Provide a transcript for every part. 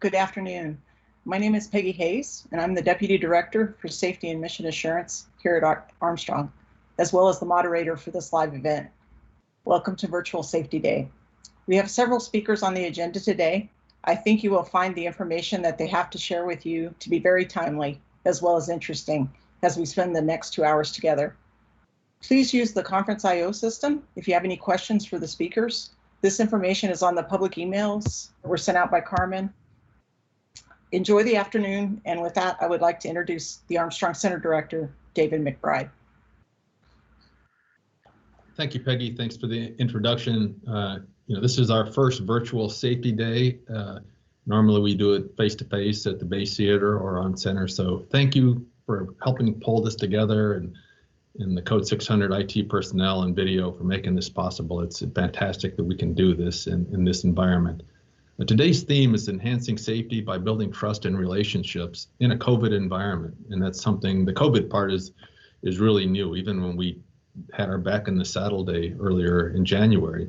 Good afternoon. My name is Peggy Hayes, and I'm the Deputy Director for Safety and Mission Assurance here at Armstrong, as well as the moderator for this live event. Welcome to Virtual Safety Day. We have several speakers on the agenda today. I think you will find the information that they have to share with you to be very timely, as well as interesting, as we spend the next 2 hours together. Please use the Conference.io system if you have any questions for the speakers. This information is on the public emails that were sent out by Carmen. Enjoy the afternoon, and with that, I would like to introduce the Armstrong Center Director, David McBride. Thank you, Peggy. Thanks for the introduction. This is our first virtual safety day. Normally we do it face-to-face at the Base Theater or on center. So thank you for helping pull this together, and the Code 600 IT personnel and video for making this possible. It's fantastic that we can do this in this environment. Today's theme is enhancing safety by building trust and relationships in a COVID environment. And that's something, the COVID part is really new. Even when we had our back in the saddle day earlier in January,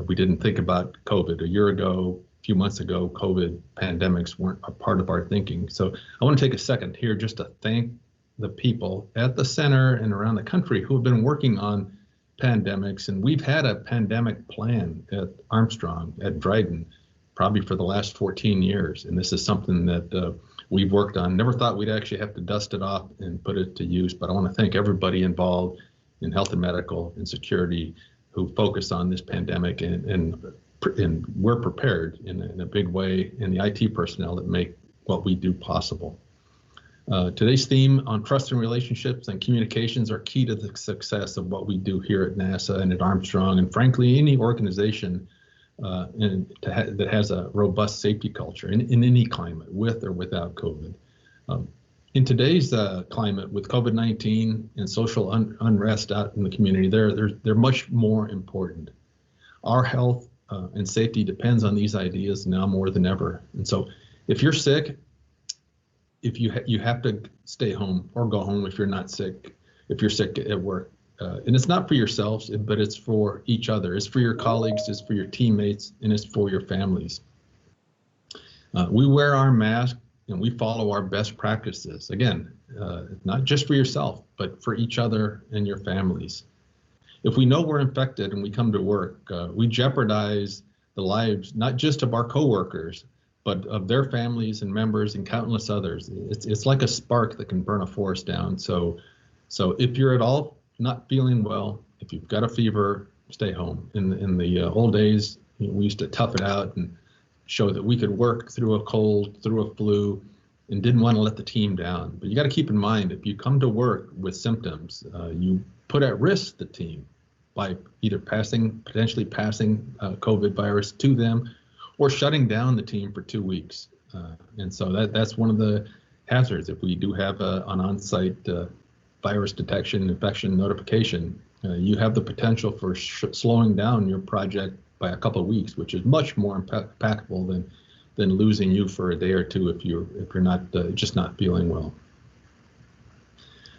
we didn't think about COVID. A year ago, a few months ago, COVID pandemics weren't a part of our thinking. So I want to take a second here just to thank the people at the center and around the country who have been working on pandemics. And we've had a pandemic plan at Armstrong, at Dryden, probably for the last 14 years. And this is something that we've worked on. Never thought we'd actually have to dust it off and put it to use, but I want to thank everybody involved in health and medical and security who focus on this pandemic, and we're prepared in a big way, and the IT personnel that make what we do possible. Today's theme on trust and relationships and communications are key to the success of what we do here at NASA and at Armstrong, and frankly, any organization that has a robust safety culture in any climate, with or without COVID. In today's climate with COVID-19 and social unrest out in the community, they're much more important. Our health and safety depends on these ideas now more than ever. And so if you're sick, you have to stay home or go home if you're not sick, if you're sick at work. And it's not for yourselves, but it's for each other. It's for your colleagues, it's for your teammates, and it's for your families. We wear our mask and we follow our best practices. Again, not just for yourself, but for each other and your families. If we know we're infected and we come to work, we jeopardize the lives, not just of our coworkers, but of their families and members and countless others. It's like a spark that can burn a forest down. So if you're at all not feeling well, if you've got a fever, stay home. In the old days, we used to tough it out and show that we could work through a cold, through a flu, and didn't want to let the team down. But you got to keep in mind, if you come to work with symptoms, you put at risk the team by either potentially passing COVID virus to them, or shutting down the team for 2 weeks. And so that's one of the hazards. If we do have an on-site virus detection, infection notification, you have the potential for slowing down your project by a couple of weeks, which is much more impactful than losing you for a day or two if you're not just not feeling well.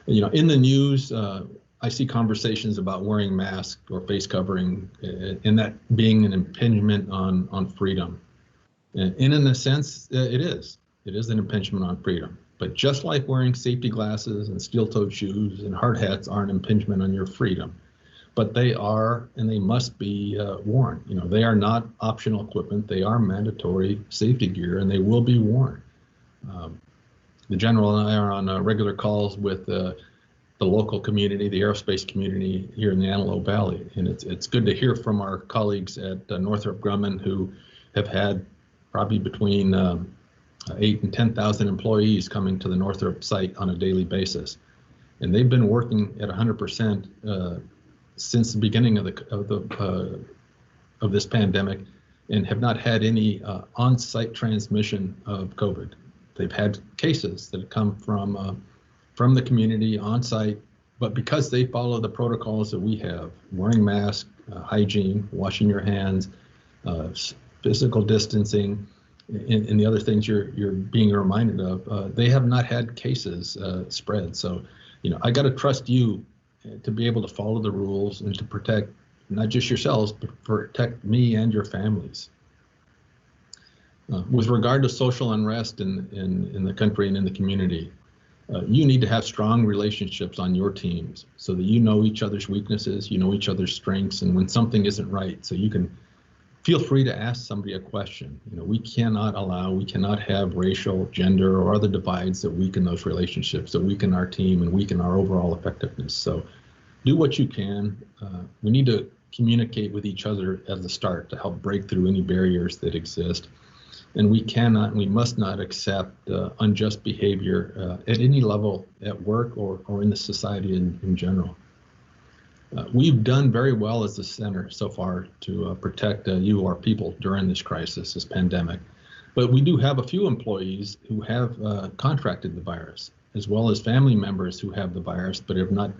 In the news, I see conversations about wearing masks or face covering, and that being an impingement on freedom. And in a sense, it is an impingement on freedom. But just like wearing safety glasses and steel-toed shoes and hard hats are an impingement on your freedom, but they are and they must be worn. They are not optional equipment. They are mandatory safety gear, and they will be worn. The general and I are on regular calls with the local community, the aerospace community here in the Antelope Valley, and it's good to hear from our colleagues at Northrop Grumman, who have had probably between 8,000 and 10,000 employees coming to the Northrop site on a daily basis, and they've been working at 100% since the beginning of this pandemic, and have not had any on-site transmission of COVID. They've had cases that have come from the community on site, but because they follow the protocols that we have, wearing masks, hygiene, washing your hands, physical distancing, and the other things you're being reminded of, they have not had cases spread. So, I got to trust you to be able to follow the rules and to protect not just yourselves, but protect me and your families. With regard to social unrest in the country and in the community, you need to have strong relationships on your teams so that you know each other's weaknesses, you know each other's strengths, and when something isn't right, so you can feel free to ask somebody a question. We cannot have racial, gender, or other divides that weaken those relationships, that weaken our team and weaken our overall effectiveness. So do what you can. We need to communicate with each other at the start to help break through any barriers that exist. And we cannot and we must not accept unjust behavior at any level at work or in the society in general. We've done very well as the center so far to protect you, our people, during this crisis, this pandemic. But we do have a few employees who have contracted the virus, as well as family members who have the virus but have not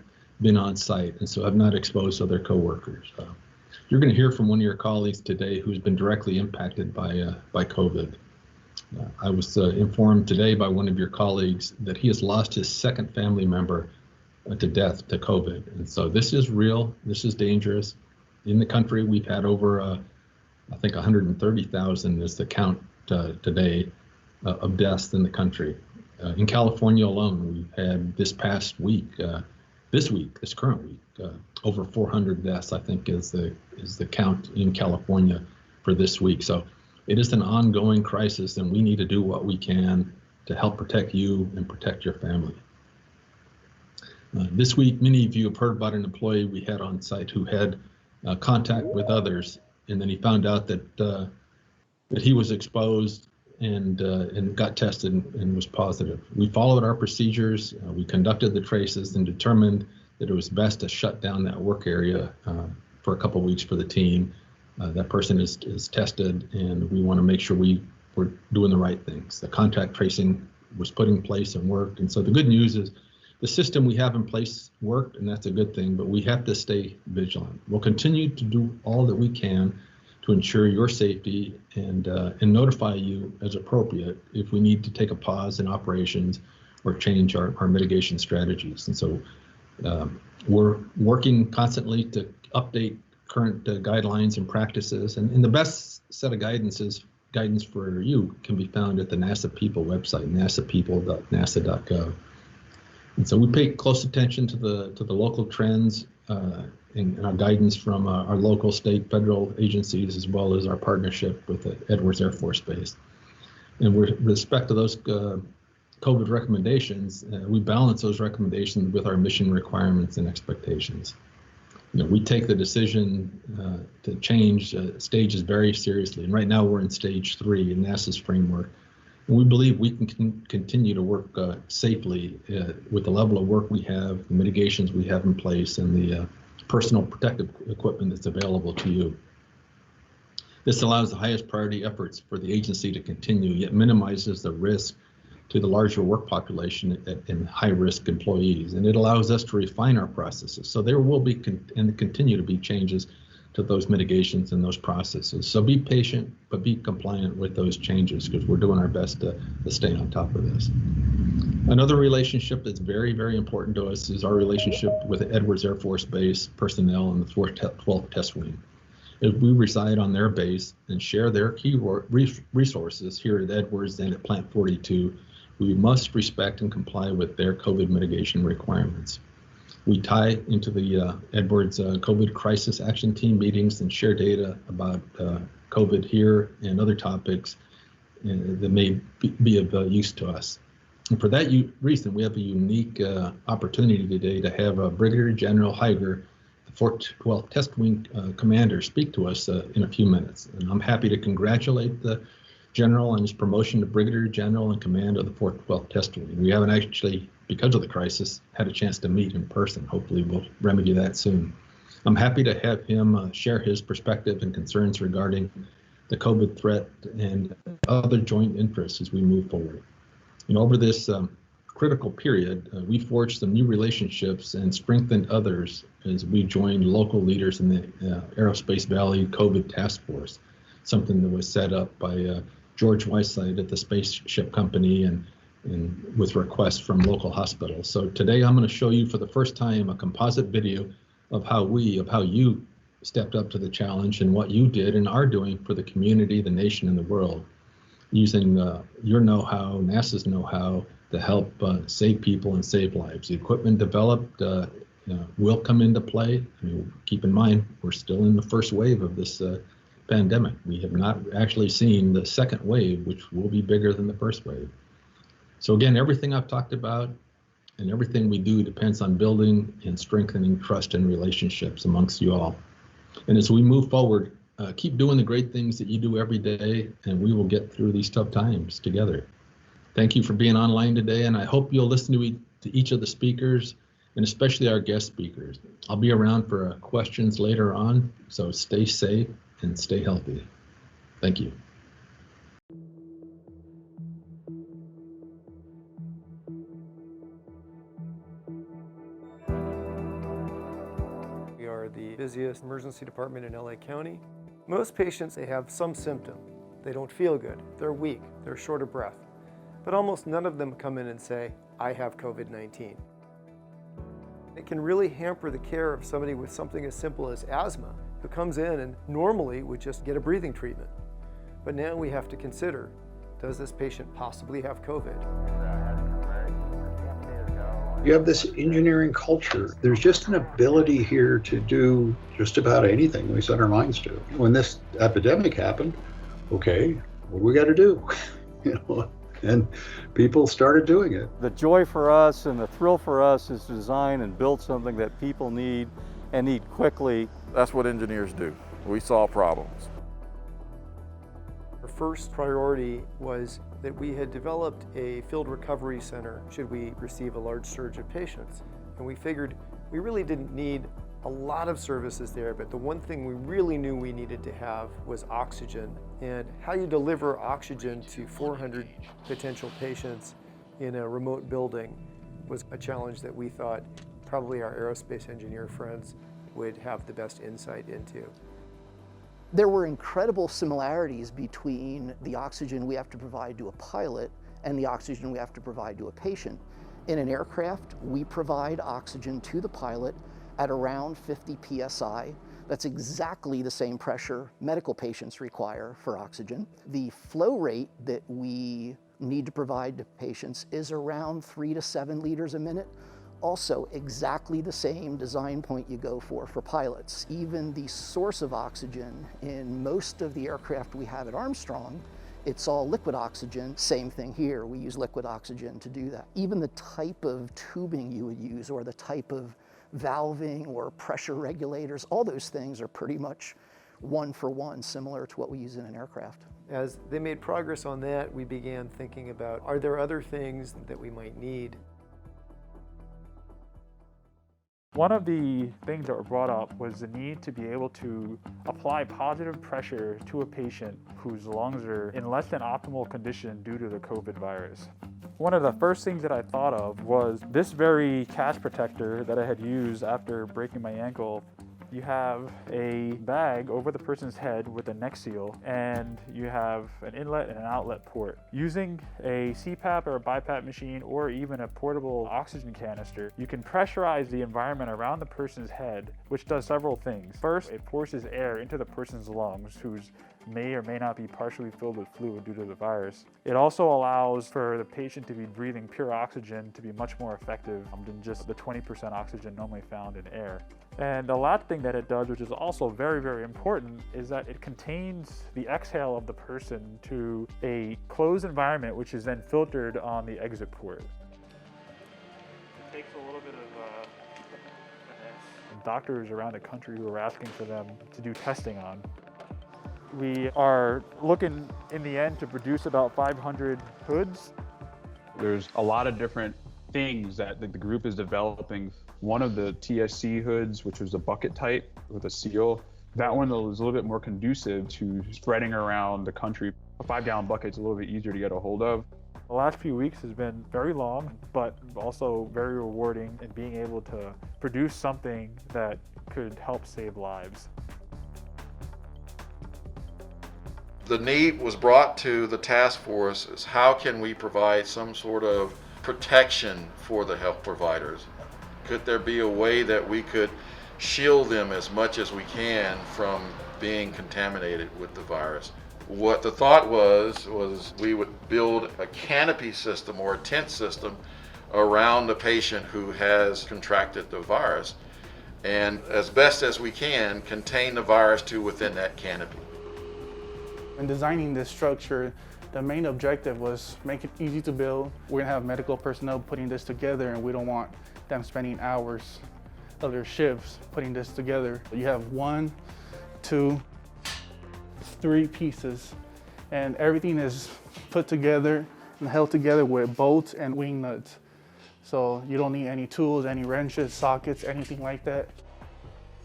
been on site and so have not exposed other coworkers. You're going to hear from one of your colleagues today who's been directly impacted by COVID. I was informed today by one of your colleagues that he has lost his second family member to death to COVID. And so this is real, this is dangerous. In the country, we've had over, I think 130,000 is the count today of deaths in the country. In California alone, we've had this past week, this current week, over 400 deaths, I think is the count in California for this week. So it is an ongoing crisis, and we need to do what we can to help protect you and protect your family. This week, many of you have heard about an employee we had on site who had contact with others, and then he found out that he was exposed and got tested and was positive. We followed our procedures, we conducted the traces and determined that it was best to shut down that work area for a couple of weeks for the team. That person is tested, and we want to make sure we're doing the right things. The contact tracing was put in place and worked, and so the good news is the system we have in place worked, and that's a good thing, but we have to stay vigilant. We'll continue to do all that we can to ensure your safety and notify you as appropriate if we need to take a pause in operations or change our mitigation strategies. And so we're working constantly to update current guidelines and practices, and the best set of guidance for you can be found at the NASA People website, nasapeople.nasa.gov. And so we pay close attention to the local trends and our guidance from our local, state, federal agencies, as well as our partnership with the Edwards Air Force Base. And with respect to those COVID recommendations, we balance those recommendations with our mission requirements and expectations. We take the decision to change stages very seriously. And right now we're in stage 3 in NASA's framework. And we believe we can continue to work safely with the level of work we have, the mitigations we have in place, and the personal protective equipment that's available to you. This allows the highest priority efforts for the agency to continue, yet minimizes the risk to the larger work population and high-risk employees. And it allows us to refine our processes. So there will be and continue to be changes to those mitigations and those processes. So be patient, but be compliant with those changes, because we're doing our best to stay on top of this. Another relationship that's very, very important to us is our relationship with the Edwards Air Force Base personnel and the 12th Test Wing. If we reside on their base and share their key resources here at Edwards and at Plant 42, we must respect and comply with their COVID mitigation requirements. We tie into the Edwards COVID Crisis Action Team meetings and share data about COVID here and other topics that may be of use to us. And for that reason, we have a unique opportunity today to have Brigadier General Heiger, the 12th Test Wing Commander, speak to us in a few minutes. And I'm happy to congratulate the General on his promotion to Brigadier General and Command of the 12th Test Wing. We haven't actually, because of the crisis, had a chance to meet in person. Hopefully we'll remedy that soon. I'm happy to have him share his perspective and concerns regarding the COVID threat and other joint interests as we move forward. Over this critical period, we forged some new relationships and strengthened others as we joined local leaders in the Aerospace Valley COVID Task Force, something that was set up by George Whiteside at the Spaceship Company and with requests from local hospitals. So today I'm going to show you for the first time a composite video of how you stepped up to the challenge and what you did and are doing for the community, the nation, and the world. using your know-how, NASA's know-how to help save people and save lives. The equipment developed will come into play. I mean, keep in mind, we're still in the first wave of this pandemic. We have not actually seen the second wave, which will be bigger than the first wave. So again, everything I've talked about and everything we do depends on building and strengthening trust and relationships amongst you all. And as we move forward, keep doing the great things that you do every day, and we will get through these tough times together. Thank you for being online today, and I hope you'll listen to each of the speakers, and especially our guest speakers. I'll be around for questions later on, so stay safe and stay healthy. Thank you. We are the busiest emergency department in LA County. Most patients, they have some symptom. They don't feel good, they're weak, they're short of breath. But almost none of them come in and say, I have COVID-19. It can really hamper the care of somebody with something as simple as asthma, who comes in and normally would just get a breathing treatment. But now we have to consider, does this patient possibly have COVID? You have this engineering culture. There's just an ability here to do just about anything we set our minds to. When this epidemic happened, okay, what do we got to do? And people started doing it. The joy for us and the thrill for us is to design and build something that people need and need quickly. That's what engineers do. We solve problems. Our first priority was that we had developed a field recovery center should we receive a large surge of patients. And we figured we really didn't need a lot of services there, but the one thing we really knew we needed to have was oxygen. And how you deliver oxygen to 400 potential patients in a remote building was a challenge that we thought probably our aerospace engineer friends would have the best insight into. There were incredible similarities between the oxygen we have to provide to a pilot and the oxygen we have to provide to a patient. In an aircraft, we provide oxygen to the pilot at around 50 psi. That's exactly the same pressure medical patients require for oxygen. The flow rate that we need to provide to patients is around 3 to 7 liters a minute. Also exactly the same design point you go for pilots. Even the source of oxygen in most of the aircraft we have at Armstrong, it's all liquid oxygen. Same thing here, we use liquid oxygen to do that. Even the type of tubing you would use or the type of valving or pressure regulators, all those things are pretty much one for one, similar to what we use in an aircraft. As they made progress on that, we began thinking about, are there other things that we might need? One of the things that were brought up was the need to be able to apply positive pressure to a patient whose lungs are in less than optimal condition due to the COVID virus. One of the first things that I thought of was this very cast protector that I had used after breaking my ankle. You have a bag over the person's head with a neck seal, and you have an inlet and an outlet port. Using a CPAP or a BiPAP machine or even a portable oxygen canister, you can pressurize the environment around the person's head, which does several things. First, it forces air into the person's lungs, whose may or may not be partially filled with fluid due to the virus. It also allows for the patient to be breathing pure oxygen to be much more effective than just the 20% oxygen normally found in air. And the last thing that it does, which is also very, very important, is that it contains the exhale of the person to a closed environment, which is then filtered on the exit port. It takes a little bit of finesse. Doctors around the country who are asking for them to do testing on. We are looking in the end to produce about 500 hoods. There's a lot of different things that the group is developing. One of the TSC hoods, which was a bucket type with a seal, that one was a little bit more conducive to spreading around the country. A 5-gallon bucket's a little bit easier to get a hold of. The last few weeks has been very long, but also very rewarding in being able to produce something that could help save lives. The need was brought to the task force is how can we provide some sort of protection for the health providers? Could there be a way that we could shield them as much as we can from being contaminated with the virus? What the thought was we would build a canopy system or a tent system around the patient who has contracted the virus, and as best as we can, contain the virus to within that canopy. In designing this structure, the main objective was make it easy to build. We're gonna have medical personnel putting this together, and we don't want them spending hours of their shifts putting this together. You have 1, 2, 3 pieces, and everything is put together and held together with bolts and wing nuts. So you don't need any tools, any wrenches, sockets, anything like that.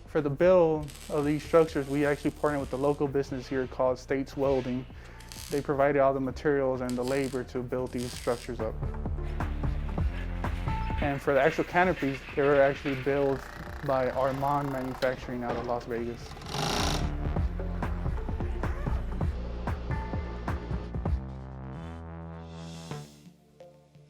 For the build of these structures, we actually partnered with the local business here called States Welding. They provided all the materials and the labor to build these structures up. And for the actual canopies, they were actually built by Armand Manufacturing out of Las Vegas.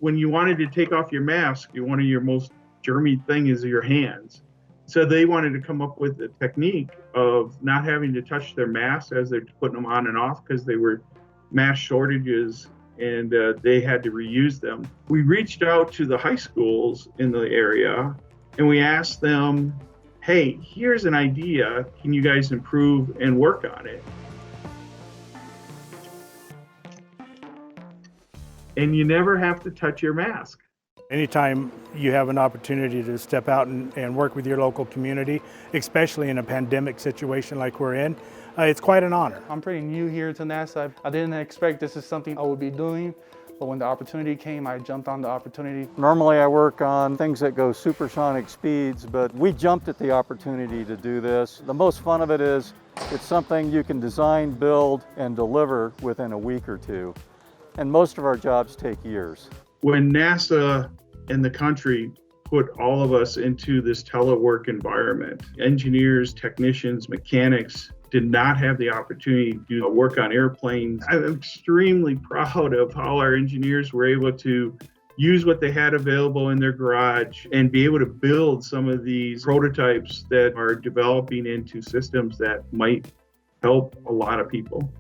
When you wanted to take off your mask, one of your most germy thing is your hands. So they wanted to come up with a technique of not having to touch their masks as they're putting them on and off, because they were mask shortages and they had to reuse them. We reached out to the high schools in the area and we asked them, hey, here's an idea. Can you guys improve and work on it? And you never have to touch your mask. Anytime you have an opportunity to step out and work with your local community, especially in a pandemic situation like we're in, it's quite an honor. I'm pretty new here to NASA. I didn't expect this is something I would be doing, but when the opportunity came, I jumped on the opportunity. Normally I work on things that go supersonic speeds, but we jumped at the opportunity to do this. The most fun of it is it's something you can design, build, and deliver within a week or two. And most of our jobs take years. When NASA and the country put all of us into this telework environment, engineers, technicians, mechanics did not have the opportunity to do work on airplanes. I'm extremely proud of how our engineers were able to use what they had available in their garage and be able to build some of these prototypes that are developing into systems that might help a lot of people.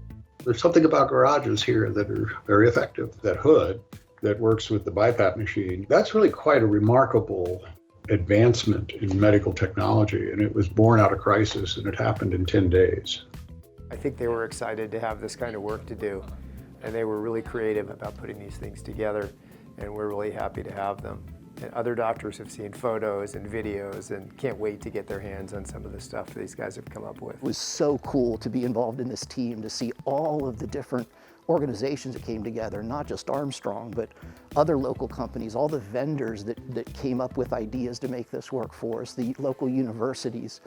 There's something about garages here that are very effective. That hood that works with the BiPAP machine, that's really quite a remarkable advancement in medical technology, and it was born out of crisis, and it happened in 10 days. I think they were excited to have this kind of work to do, and they were really creative about putting these things together, and we're really happy to have them. And other doctors have seen photos and videos and can't wait to get their hands on some of the stuff these guys have come up with. It was so cool to be involved in this team, to see all of the different organizations that came together, not just Armstrong, but other local companies, all the vendors that came up with ideas to make this work for us, the local universities.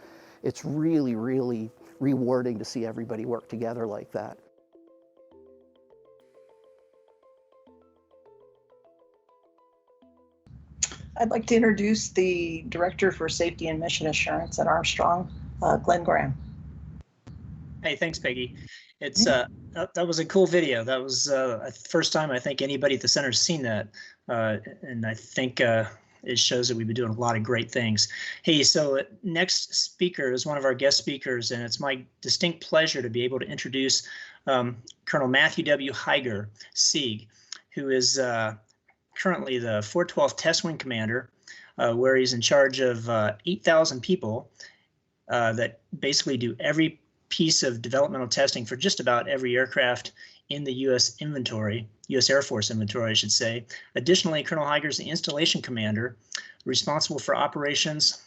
It's really, really rewarding to see everybody work together like that. I'd like to introduce the Director for Safety and Mission Assurance at Armstrong, Glenn Graham. Hey, thanks, Peggy. It's that was a cool video. That was the first time I think anybody at the center's seen that, and I think it shows that we've been doing a lot of great things. Hey, so next speaker is one of our guest speakers, and it's my distinct pleasure to be able to introduce Colonel Matthew W. Heiger, SIG, who is currently the 412th Test Wing Commander, where he's in charge of 8,000 people that basically do every piece of developmental testing for just about every aircraft in the U.S. inventory, U.S. Air Force inventory, I should say. Additionally, Colonel Heiger is the installation commander responsible for operations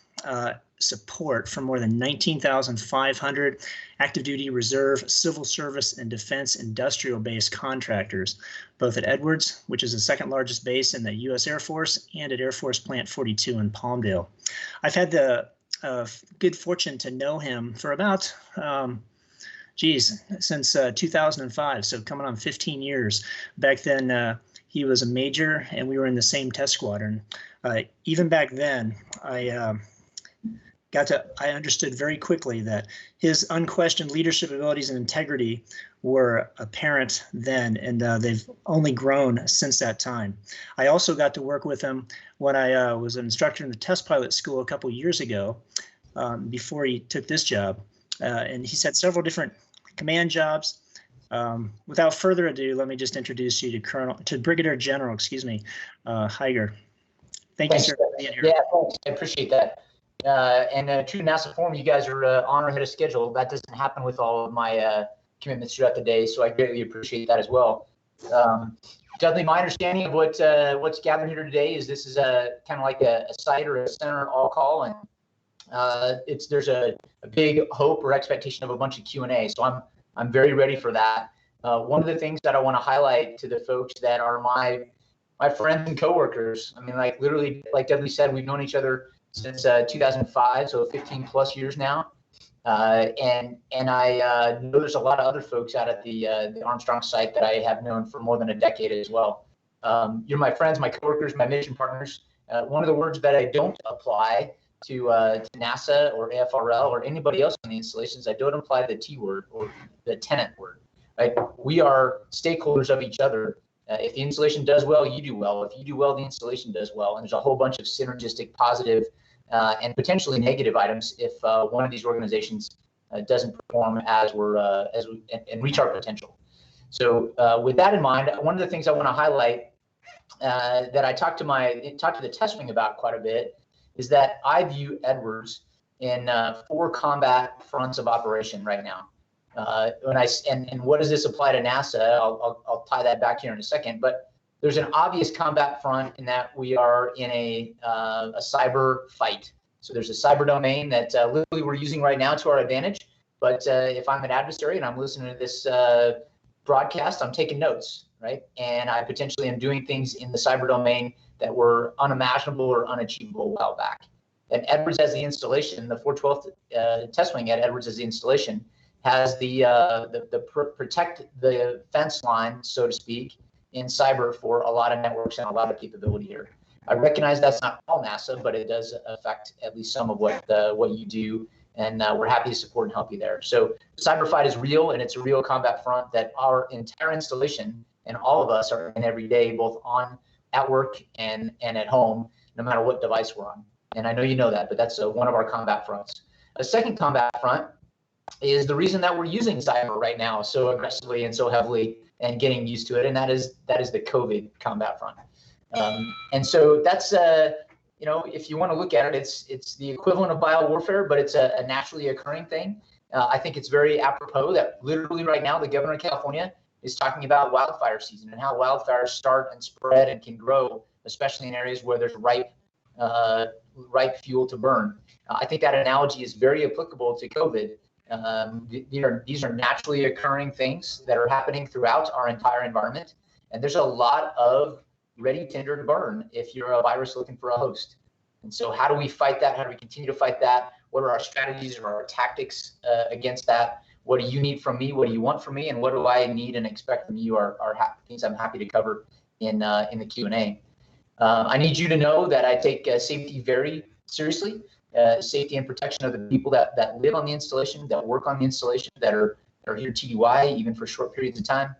support for more than 19,500 active duty, reserve, civil service, and defense industrial base contractors, both at Edwards, which is the second largest base in the U.S. Air Force, and at Air Force Plant 42 in Palmdale. I've had the good fortune to know him for about, since 2005, so coming on 15 years. Back then, he was a major, and we were in the same test squadron. Even back then, I understood very quickly that his unquestioned leadership abilities and integrity were apparent then, and they've only grown since that time. I also got to work with him when I was an instructor in the test pilot school a couple years ago, before he took this job. And he's had several different command jobs, Without further ado, let me just introduce you to Brigadier General, Higer. Thank you, sir, for being here. Yeah, thanks. I appreciate that. And true to NASA form, you guys are on or ahead of schedule. That doesn't happen with all of my commitments throughout the day, so I greatly appreciate that as well. Definitely my understanding of what's gathered here today is this is kind of like a site or a center all call, and there's a big hope or expectation of a bunch of Q&A. So I'm very ready for that. One of the things that I want to highlight to the folks that are my friends and coworkers. I mean, like literally, like Dudley said, we've known each other since 2005, so 15 plus years now. And I know there's a lot of other folks out at the Armstrong site that I have known for more than a decade as well. You're my friends, my coworkers, my mission partners. One of the words that I don't apply to NASA or AFRL or anybody else on the installations, I don't apply the T word or the tenant word. Right? We are stakeholders of each other. If the installation does well, you do well. If you do well, the installation does well. And there's a whole bunch of synergistic, positive, and potentially negative items if one of these organizations doesn't perform and reach our potential. So with that in mind, one of the things I want to highlight that I talked to the test wing about quite a bit is that I view Edwards in 4 combat fronts of operation right now. And what does this apply to NASA? I'll tie that back here in a second, but there's an obvious combat front in that we are in a cyber fight. So there's a cyber domain that literally we're using right now to our advantage. But if I'm an adversary and I'm listening to this broadcast, I'm taking notes, right? And I potentially am doing things in the cyber domain that were unimaginable or unachievable a while back. And Edwards as the installation, the 412th test wing at Edwards as the installation, has the protect the fence line, so to speak, in cyber for a lot of networks and a lot of capability here. I recognize that's not all NASA, but it does affect at least some of what you do, and we're happy to support and help you there. So cyber fight is real, and it's a real combat front that our entire installation and all of us are in every day, both at work and at home, no matter what device we're on. And I know you know that, but that's one of our combat fronts. A second combat front is the reason that we're using cyber right now so aggressively and so heavily and getting used to it, and that is the COVID combat front. And so that's if you want to look at it, it's the equivalent of biowarfare, but it's a naturally occurring thing. I think it's very apropos that literally right now the governor of California is talking about wildfire season and how wildfires start and spread and can grow, especially in areas where there's ripe fuel to burn. I think that analogy is very applicable to COVID. These are naturally occurring things that are happening throughout our entire environment, and there's a lot of ready tinder to burn if you're a virus looking for a host. And so how do we fight that? How do we continue to fight that? What are our strategies or our tactics against that? What do you need from me? What do you want from me? And what do I need and expect from you are things I'm happy to cover in the Q&A. I need you to know that I take safety very seriously. Safety and protection of the people that live on the installation, that work on the installation, that are here TDY, even for short periods of time.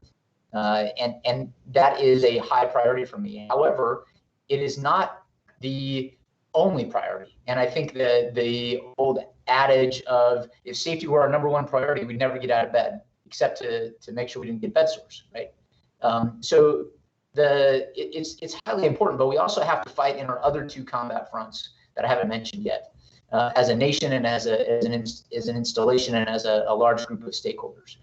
And that is a high priority for me. However, it is not the only priority. And I think the old adage of if safety were our #1 priority, we'd never get out of bed, except to make sure we didn't get bed sores, right? So it's highly important, but we also have to fight in our other 2 combat fronts that I haven't mentioned yet. As a nation and as an installation and as a large group of stakeholders.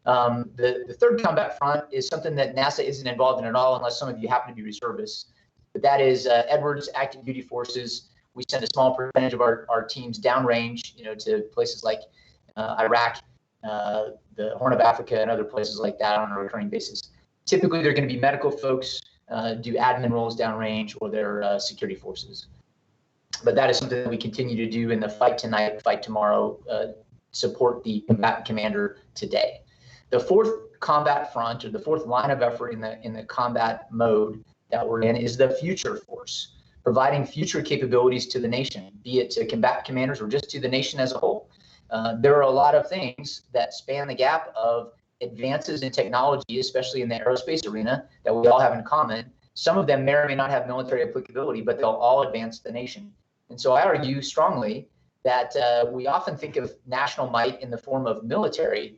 The third combat front is something that NASA isn't involved in at all unless some of you happen to be reservists. But that is Edwards active duty forces. We send a small percentage of our teams downrange, to places like Iraq, the Horn of Africa, and other places like that on a recurring basis. Typically, they're going to be medical folks, do admin roles downrange, or they're security forces. But that is something that we continue to do in the fight tonight, fight tomorrow, support the combatant commander today. The 4th combat front, or the 4th line of effort in the combat mode that we're in, is the future force, providing future capabilities to the nation, be it to combatant commanders or just to the nation as a whole. There are a lot of things that span the gap of advances in technology, especially in the aerospace arena, that we all have in common. Some of them may or may not have military applicability, but they'll all advance the nation. And so I argue strongly that we often think of national might in the form of military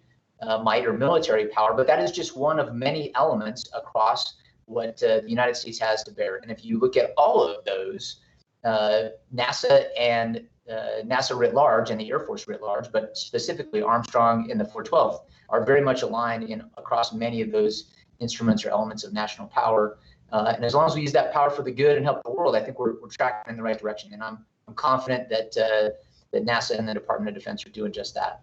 might or military power, but that is just one of many elements across what the United States has to bear. And if you look at all of those, NASA and NASA writ large and the Air Force writ large, but specifically Armstrong and the 412th are very much aligned in across many of those instruments or elements of national power. And as long as we use that power for the good and help the world, I think we're tracking in the right direction. And I'm confident that that NASA and the Department of Defense are doing just that.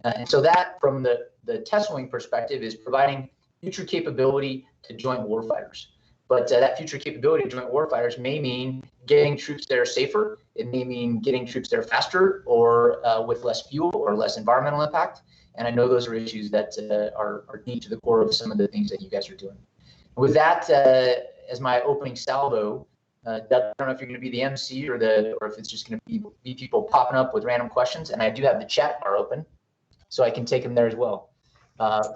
And so that, from the test wing perspective, is providing future capability to joint warfighters. But that future capability to joint warfighters may mean getting troops that are safer. It may mean getting troops that are faster or with less fuel or less environmental impact. And I know those are issues that are deep to the core of some of the things that you guys are doing. With that, as my opening salvo, I don't know if you're going to be the MC or if it's just going to be people popping up with random questions. And I do have the chat bar open, so I can take them there as well.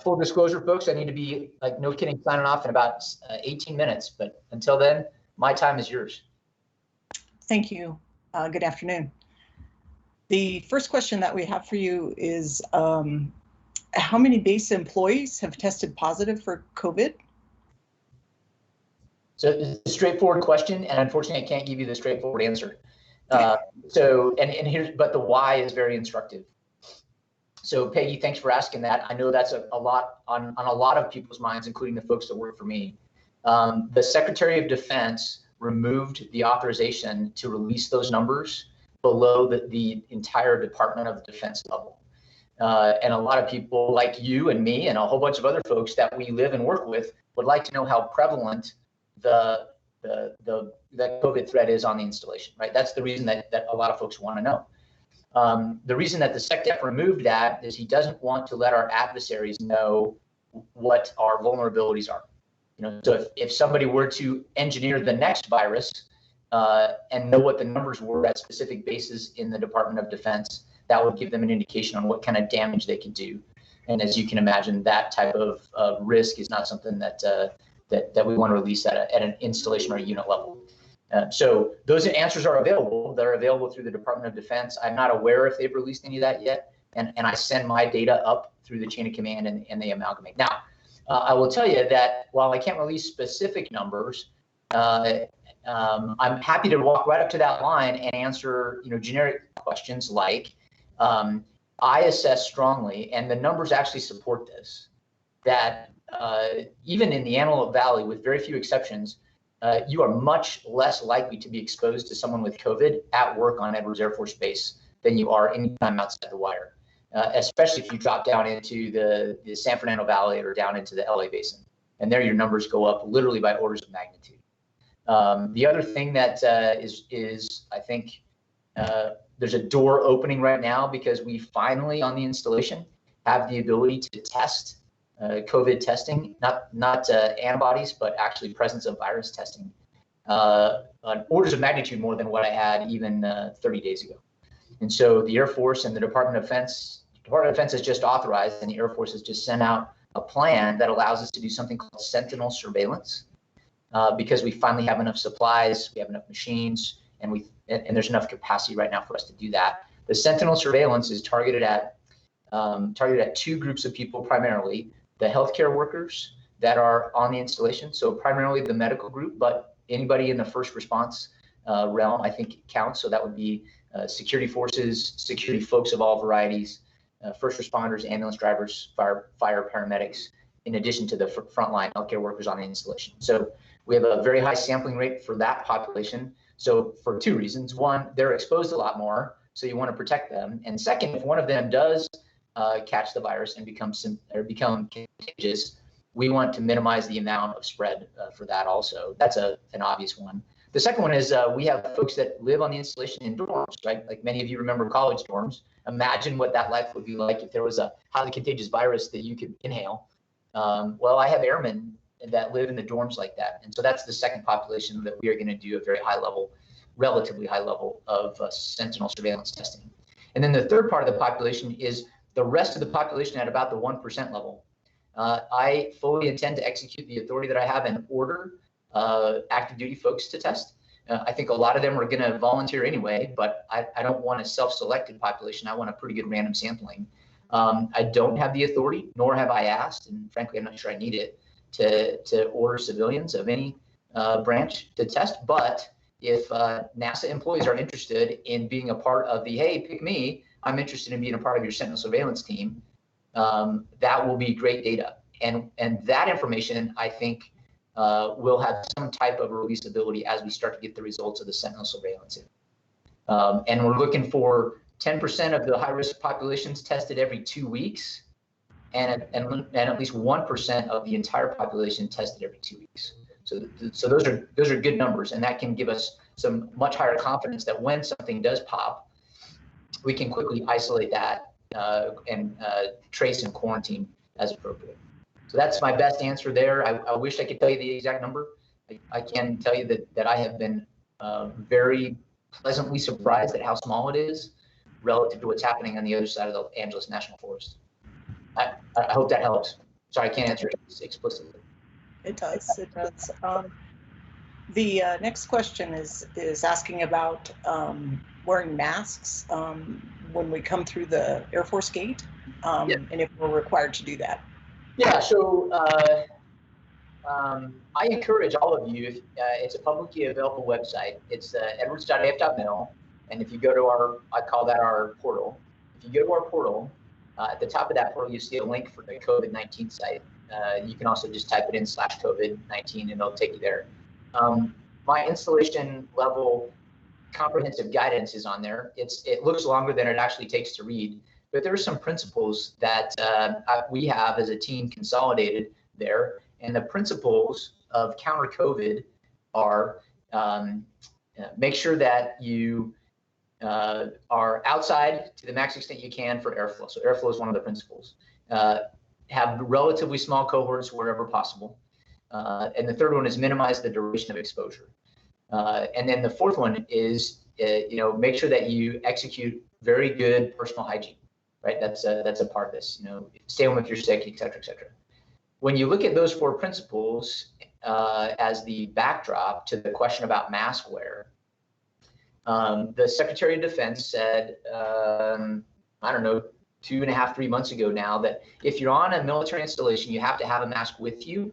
Full disclosure, folks, I need to be, like, no kidding, signing off in about 18 minutes. But until then, my time is yours. Thank you. Good afternoon. The first question that we have for you is, how many base employees have tested positive for COVID? So it's a straightforward question, and unfortunately, I can't give you the straightforward answer. But the why is very instructive. So Peggy, thanks for asking that. I know that's a lot on a lot of people's minds, including the folks that work for me. The Secretary of Defense removed the authorization to release those numbers below the entire Department of Defense level. And a lot of people like you and me and a whole bunch of other folks that we live and work with would like to know how prevalent the COVID threat is on the installation, right? That's the reason that a lot of folks want to know. The reason that the SecDef removed that is he doesn't want to let our adversaries know what our vulnerabilities are. So if somebody were to engineer the next virus and know what the numbers were at specific bases in the Department of Defense, that would give them an indication on what kind of damage they could do. And as you can imagine, that type of risk is not something that we want to release at an installation or unit level. So those answers are available. They're available through the Department of Defense. I'm not aware if they've released any of that yet. And I send my data up through the chain of command and they amalgamate. Now, I will tell you that while I can't release specific numbers, I'm happy to walk right up to that line and answer generic questions like, I assess strongly, and the numbers actually support this, that even in the Antelope Valley, with very few exceptions, you are much less likely to be exposed to someone with COVID at work on Edwards Air Force Base than you are anytime outside the wire, especially if you drop down into the San Fernando Valley or down into the LA Basin. And there your numbers go up literally by orders of magnitude. The other thing that is I think, there's a door opening right now because we finally on the installation have the ability to test COVID testing, not antibodies, but actually presence of virus testing, on orders of magnitude more than what I had even 30 days ago. And so the Air Force and the Department of Defense has just authorized, and the Air Force has just sent out a plan that allows us to do something called sentinel surveillance, because we finally have enough supplies, we have enough machines, and there's enough capacity right now for us to do that. The sentinel surveillance is targeted at two groups of people primarily: the healthcare workers that are on the installation, so primarily the medical group, but anybody in the first response realm I think counts. So that would be security forces, security folks of all varieties, first responders, ambulance drivers, fire paramedics, in addition to the frontline healthcare workers on the installation. So we have a very high sampling rate for that population. So for two reasons: one, they're exposed a lot more, so you want to protect them, and second, if one of them does catch the virus and become contagious, we want to minimize the amount of spread for that also. That's an obvious one. The second one is we have folks that live on the installation in dorms, right? Like many of you remember college dorms. Imagine what that life would be like if there was a highly contagious virus that you could inhale. Well, I have airmen that live in the dorms like that. And so that's the second population that we are going to do a very high level, relatively high level of sentinel surveillance testing. And then the third part of the population is the rest of the population at about the 1% level. I fully intend to execute the authority that I have and order active duty folks to test. I think a lot of them are going to volunteer anyway, but I don't want a self-selected population. I want a pretty good random sampling. I don't have the authority, nor have I asked, and frankly, I'm not sure I need it, to order civilians of any branch to test. But if NASA employees are interested in being a part of the, hey, pick me, I'm interested in being a part of your Sentinel surveillance team, that will be great data. And that information, I think, will have some type of releasability as we start to get the results of the Sentinel surveillance in. And we're looking for 10% of the high-risk populations tested every 2 weeks, and at least 1% of the entire population tested every 2 weeks. So those are good numbers, and that can give us some much higher confidence that when something does pop, we can quickly isolate that and trace and quarantine as appropriate. So that's my best answer there. I wish I could tell you the exact number. I can tell you that I have been very pleasantly surprised at how small it is relative to what's happening on the other side of the Angeles National Forest. I hope that helps. Sorry, I can't answer it explicitly. It does. It does. The next question is asking about wearing masks when we come through the Air Force gate, and if we're required to do that. Yeah. So I encourage all of you. It's a publicly available website. It's edwards.af.mil, and if you go to our, I call that our portal. If you go to our portal, at the top of that portal, you see a link for the COVID-19 site. You can also just type it in /COVID-19 and it'll take you there. My installation level comprehensive guidance is on there. It looks longer than it actually takes to read, but there are some principles that we have as a team consolidated there. And the principles of counter COVID are make sure that you are outside to the max extent you can for airflow. So airflow is one of the principles. Have relatively small cohorts wherever possible. And the third one is minimize the duration of exposure. And then the fourth one is, make sure that you execute very good personal hygiene, right? That's a part of this, stay home if you're sick, et cetera, et cetera. When you look at those four principles as the backdrop to the question about mask wear, the Secretary of Defense said, I don't know, 2.5, 3 months ago now, that if you're on a military installation, you have to have a mask with you,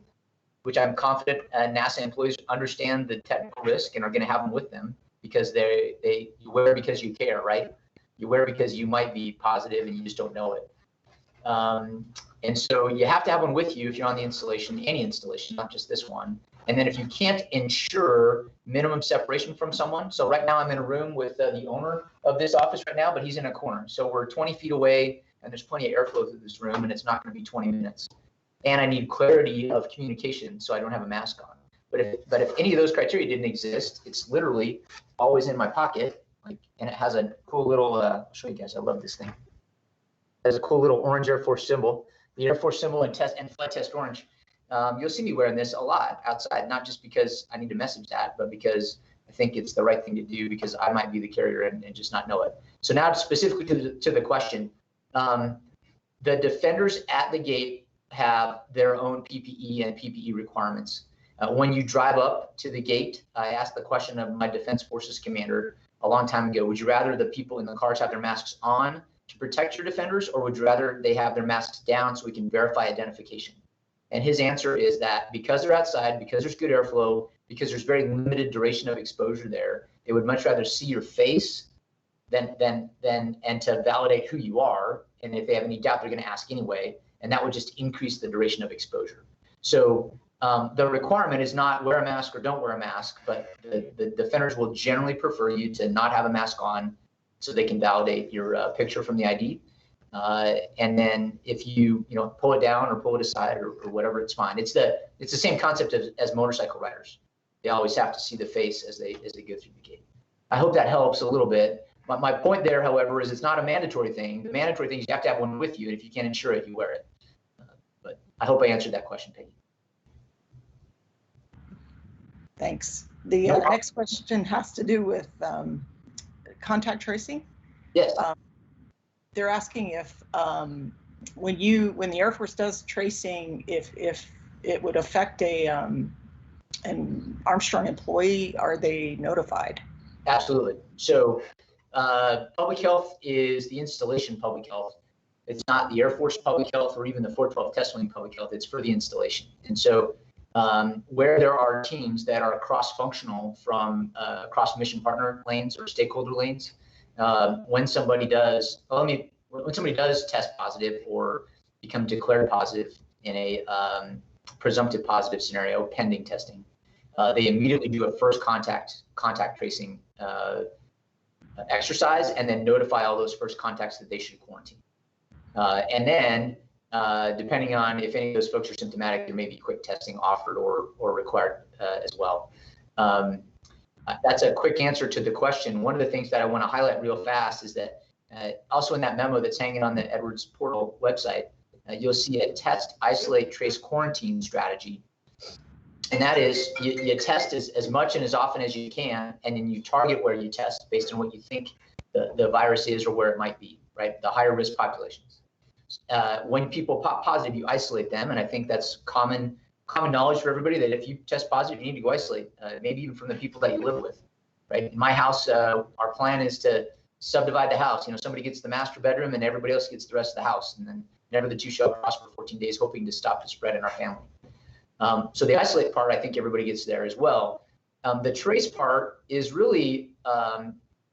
which I'm confident NASA employees understand the technical risk and are going to have them with them, because you wear because you care, right? You wear because you might be positive and you just don't know it. And so you have to have one with you if you're on the installation, any installation, not just this one. And then if you can't ensure minimum separation from someone, so right now I'm in a room with the owner of this office right now, but he's in a corner. So we're 20 feet away and there's plenty of airflow through this room and it's not going to be 20 minutes. And I need clarity of communication, so I don't have a mask on. But if any of those criteria didn't exist, it's literally always in my pocket, and it has a cool little, I'll show you guys, I love this thing. It has a cool little orange Air Force symbol, the Air Force symbol and flight test orange. You'll see me wearing this a lot outside, not just because I need to message that, but because I think it's the right thing to do, because I might be the carrier and just not know it. So now specifically to the question, the defenders at the gate have their own PPE and PPE requirements. When you drive up to the gate, I asked the question of my Defense Forces commander a long time ago, would you rather the people in the cars have their masks on to protect your defenders, or would you rather they have their masks down so we can verify identification? And his answer is that because they're outside, because there's good airflow, because there's very limited duration of exposure there, they would much rather see your face than to validate who you are. And if they have any doubt, they're going to ask anyway. And that would just increase the duration of exposure. So the requirement is not wear a mask or don't wear a mask, but the defenders will generally prefer you to not have a mask on so they can validate your picture from the ID. And then if you pull it down or pull it aside or whatever, it's fine. It's the same concept as motorcycle riders. They always have to see the face as they go through the gate. I hope that helps a little bit. My point there, however, is it's not a mandatory thing. The mandatory thing is you have to have one with you, and if you can't ensure it, you wear it. But I hope I answered that question, Peggy. Thanks. The next question has to do with contact tracing. Yes. They're asking if when the Air Force does tracing, if it would affect an Armstrong employee, are they notified? Absolutely. So public health is the installation public health. It's not the Air Force Public Health or even the 412 Test Wing Public Health. It's for the installation. And so where there are teams that are cross-functional from across mission partner lanes or stakeholder lanes, when somebody does test positive or become declared positive in a presumptive positive scenario pending testing, they immediately do a first contact tracing exercise and then notify all those first contacts that they should quarantine. And then, depending on if any of those folks are symptomatic, there may be quick testing offered or required as well. That's a quick answer to the question. One of the things that I want to highlight real fast is that also in that memo that's hanging on the Edwards portal website, you'll see a test, isolate, trace, quarantine strategy. And that is you test as much and as often as you can, and then you target where you test based on what you think the virus is or where it might be, right? The higher risk populations. When people pop positive, you isolate them. And I think that's common knowledge for everybody that if you test positive, you need to go isolate, maybe even from the people that you live with, right? In my house, our plan is to subdivide the house. Somebody gets the master bedroom and everybody else gets the rest of the house. And then never the two shall cross for 14 days, hoping to stop the spread in our family. So the isolate part, I think everybody gets there as well. The trace part is really,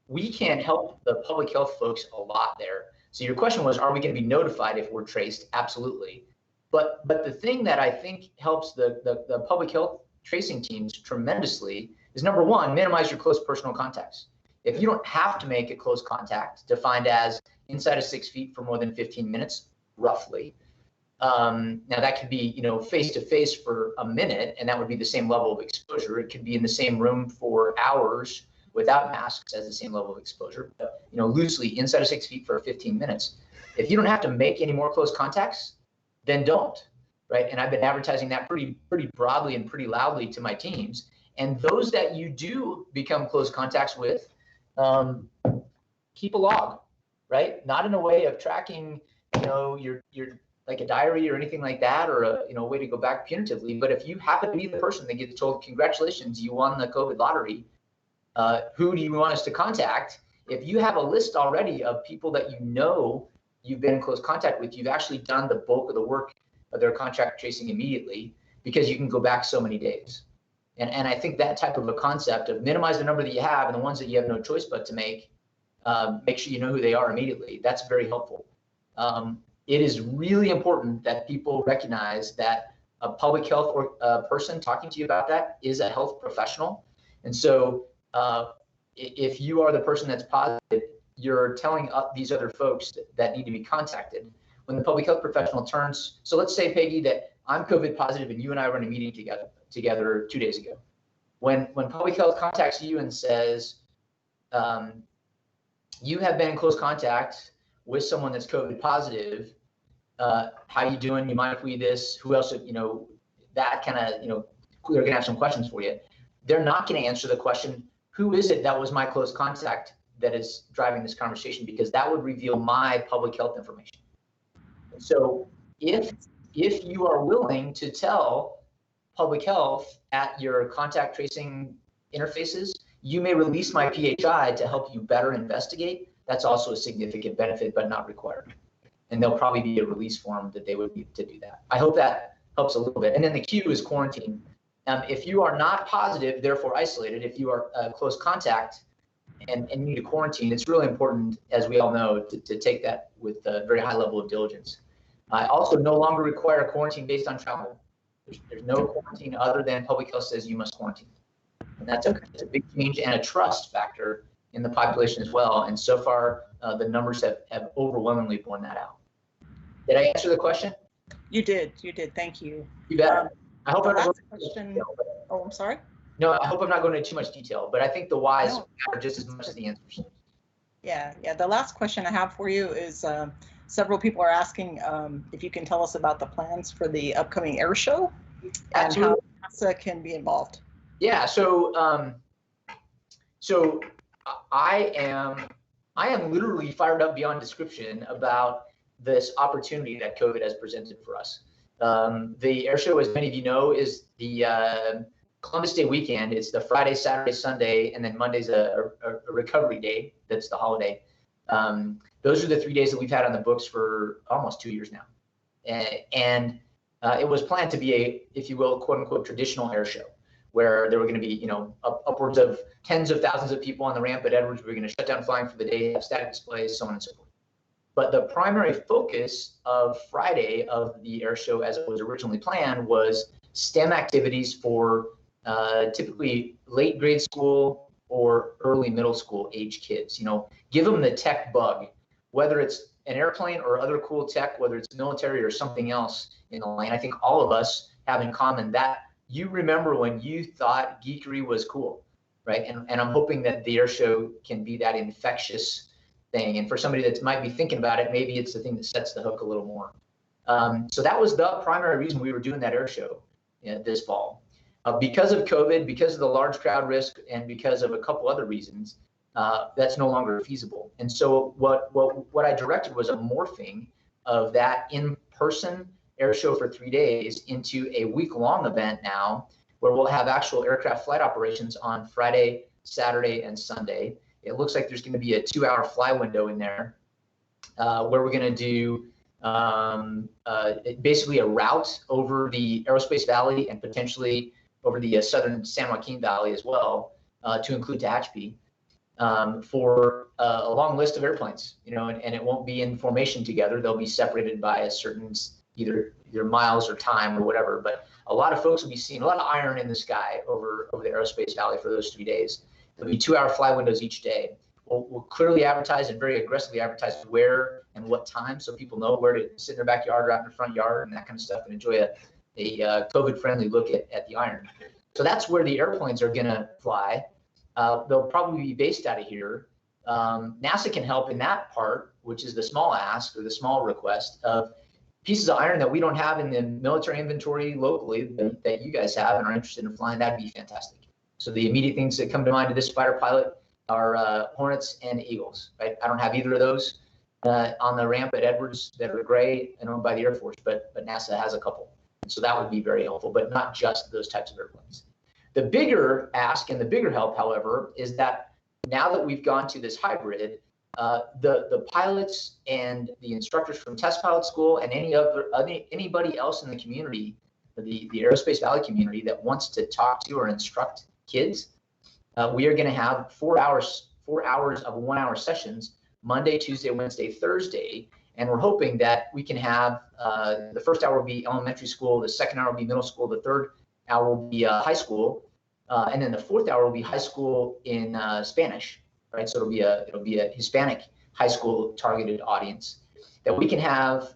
we can help the public health folks a lot there. So your question was, are we going to be notified if we're traced? Absolutely. But the thing that I think helps the public health tracing teams tremendously is, number one, minimize your close personal contacts. If you don't have to make a close contact, defined as inside of 6 feet for more than 15 minutes, roughly. Now that could be, face to face for a minute, and that would be the same level of exposure. It could be in the same room for hours without masks as the same level of exposure, but, loosely inside of 6 feet for 15 minutes. If you don't have to make any more close contacts, then don't, right? And I've been advertising that pretty broadly and pretty loudly to my teams. And those that you do become close contacts with, keep a log, right? Not in a way of tracking, your like a diary or anything like that, or a way to go back punitively. But if you happen to be the person that gets told, congratulations, you won the COVID lottery, who do you want us to contact? If you have a list already of people that you've been in close contact with, you've actually done the bulk of the work of their contact tracing immediately, because you can go back so many days. And I think that type of a concept of minimize the number that you have and the ones that you have no choice but to make sure you know who they are immediately. That's very helpful. It is really important that people recognize that a public health person talking to you about that is a health professional. And so if you are the person that's positive, you're telling these other folks that need to be contacted. When the public health professional turns, so let's say, Peggy, that I'm COVID positive and you and I were in a meeting together 2 days ago. When public health contacts you and says, you have been in close contact with someone that's COVID positive, how you doing? You mind if we this? Who else? That kind of, they're gonna have some questions for you. They're not gonna answer the question, who is it that was my close contact that is driving this conversation? Because that would reveal my public health information. So if you are willing to tell public health at your contact tracing interfaces, you may release my PHI to help you better investigate. That's also a significant benefit, but not required. And there'll probably be a release form that they would need to do that. I hope that helps a little bit. And then the Q is quarantine. If you are not positive, therefore isolated, if you are close contact and need to quarantine, it's really important, as we all know, to take that with a very high level of diligence. I also no longer require a quarantine based on travel. There's no quarantine other than public health says you must quarantine. And that's a big change and a trust factor in the population as well. And so far, the numbers have overwhelmingly borne that out. Did I answer the question? You did. Thank you. You bet. I hope I'm not question. Oh, I'm sorry. No, I hope I'm not going into too much detail, but I think the whys matter just as much as the answers. Yeah. The last question I have for you is several people are asking if you can tell us about the plans for the upcoming air show and how NASA can be involved. Yeah. So I am literally fired up beyond description about this opportunity that COVID has presented for us. The air show, as many of you know, is the Columbus Day weekend. It's the Friday, Saturday, Sunday, and then Monday's a recovery day. That's the holiday. Those are the 3 days that we've had on the books for almost 2 years now. And it was planned to be a, if you will, quote unquote, traditional air show, where there were going to be, upwards of tens of thousands of people on the ramp at Edwards. We were going to shut down flying for the day, have static displays, so on and so forth. But the primary focus of Friday of the air show, as it was originally planned, was STEM activities for typically late grade school or early middle school age kids. Give them the tech bug, whether it's an airplane or other cool tech, whether it's military or something else in the lane. I think all of us have in common that you remember when you thought geekery was cool, right? And I'm hoping that the air show can be that infectious thing. And for somebody that might be thinking about it, maybe it's the thing that sets the hook a little more. So that was the primary reason we were doing that air show this fall. Because of COVID, because of the large crowd risk, and because of a couple other reasons, that's no longer feasible. And so what I directed was a morphing of that in-person air show for 3 days into a week-long event now, where we'll have actual aircraft flight operations on Friday, Saturday, and Sunday. It looks like there's going to be a 2-hour fly window in there, where we're going to do basically a route over the Aerospace Valley and potentially over the southern San Joaquin Valley as well, to include Tehachapi, for a long list of airplanes, and it won't be in formation together. They'll be separated by a certain either miles or time or whatever. But a lot of folks will be seeing a lot of iron in the sky over the Aerospace Valley for those 3 days. There'll be 2-hour fly windows each day. We'll clearly advertise and very aggressively advertise where and what time, so people know where to sit in their backyard or out in their front yard and that kind of stuff, and enjoy a COVID-friendly look at the iron. So that's where the airplanes are going to fly. They'll probably be based out of here. NASA can help in that part, which is the small ask or the small request of pieces of iron that we don't have in the military inventory locally that you guys have and are interested in flying. That'd be fantastic. So the immediate things that come to mind to this fighter pilot are Hornets and Eagles. Right? I don't have either of those on the ramp at Edwards that are gray and owned by the Air Force, but NASA has a couple. So that would be very helpful, but not just those types of airplanes. The bigger ask and the bigger help, however, is that now that we've gone to this hybrid, the pilots and the instructors from Test Pilot School and anybody else in the community, the Aerospace Valley community that wants to talk to or instruct kids, we are going to have 4 hours of 1-hour sessions, Monday, Tuesday, Wednesday, Thursday. And we're hoping that we can have the first hour will be elementary school, the second hour will be middle school, the third hour will be high school, and then the fourth hour will be high school in Spanish, right? So it'll be a Hispanic high school targeted audience, that we can have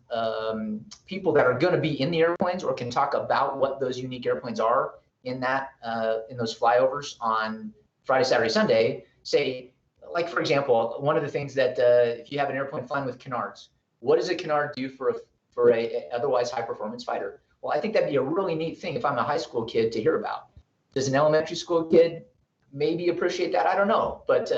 people that are going to be in the airplanes or can talk about what those unique airplanes are in those flyovers on Friday, Saturday, Sunday. Say, like for example, one of the things that if you have an airplane flying with canards, what does a canard do for a otherwise high performance fighter? Well, I think that'd be a really neat thing if I'm a high school kid to hear about. Does an elementary school kid maybe appreciate that? I don't know, but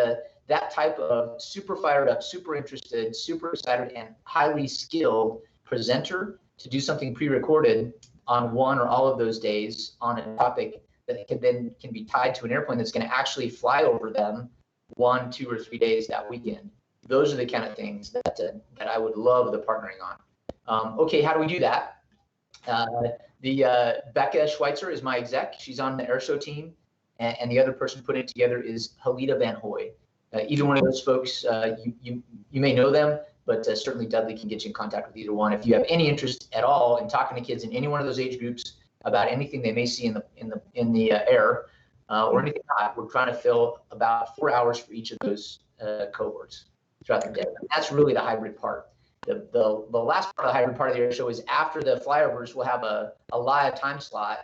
that type of super fired up, super interested, super excited, and highly skilled presenter to do something pre-recorded on one or all of those days on a topic that can be tied to an airplane that's going to actually fly over them 1, 2, or 3 days that weekend. Those are the kind of things that I would love the partnering on. Okay, how do we do that? Becca Schweitzer is my exec. She's on the airshow team, and the other person putting it together is Halita Van Hoy. Either one of those folks, you may know them, but certainly Dudley can get you in contact with either one. If you have any interest at all in talking to kids in any one of those age groups about anything they may see in the air or anything not, we're trying to fill about 4 hours for each of those cohorts throughout the day. And that's really the hybrid part. The last part of the hybrid part of the air show is after the flyovers, we'll have a live time slot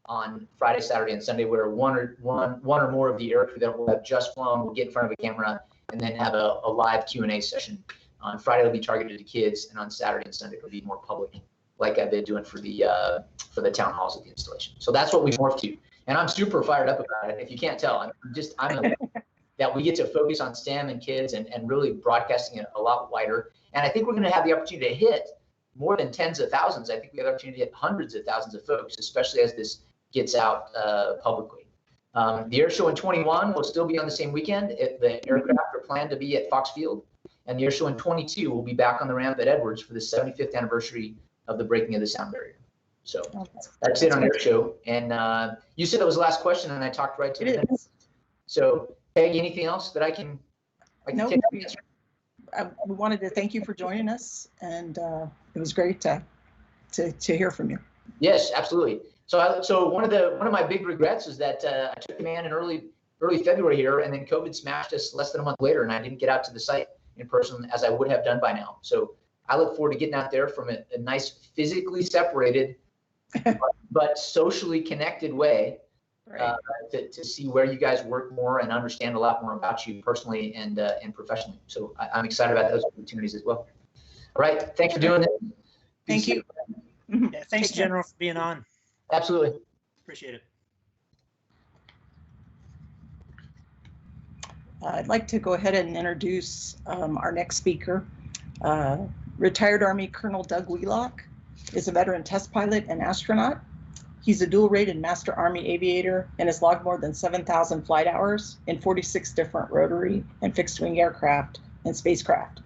on Friday, Saturday, and Sunday where one or more of the air crew that will have just flown will get in front of a camera and then have a live Q&A session. On Friday, it'll be targeted to kids, and on Saturday and Sunday, it'll be more public, like I've been doing for the town halls at the installation. So that's what we morphed to, and I'm super fired up about it. If you can't tell, that we get to focus on STEM and kids and really broadcasting it a lot wider. And I think we're going to have the opportunity to hit more than tens of thousands. I think we have the opportunity to hit hundreds of thousands of folks, especially as this gets out publicly. The air show in 21 will still be on the same weekend. The aircraft are planned to be at Fox Field. And the year show in 22 will be back on the ramp at Edwards for the 75th anniversary of the breaking of the sound barrier. So that's it on air show. And you said that was the last question, and I talked right to it. So Peggy, anything else that I can take? We wanted to thank you for joining us, and it was great to hear from you. Yes, absolutely. So one of my big regrets is that I took command in early February here, and then COVID smashed us less than a month later, and I didn't get out to the site in person as I would have done by now. So I look forward to getting out there from a nice physically separated but socially connected way, right, to see where you guys work more and understand a lot more about you personally and professionally. So I'm excited about those opportunities as well. All right, thanks for doing this. Thank you. Yeah, thanks, General, for being on. Absolutely. Appreciate it. I'd like to go ahead and introduce our next speaker. Retired Army Colonel Doug Wheelock is a veteran test pilot and astronaut. He's a dual-rated Master Army aviator and has logged more than 7,000 flight hours in 46 different rotary and fixed-wing aircraft and spacecraft.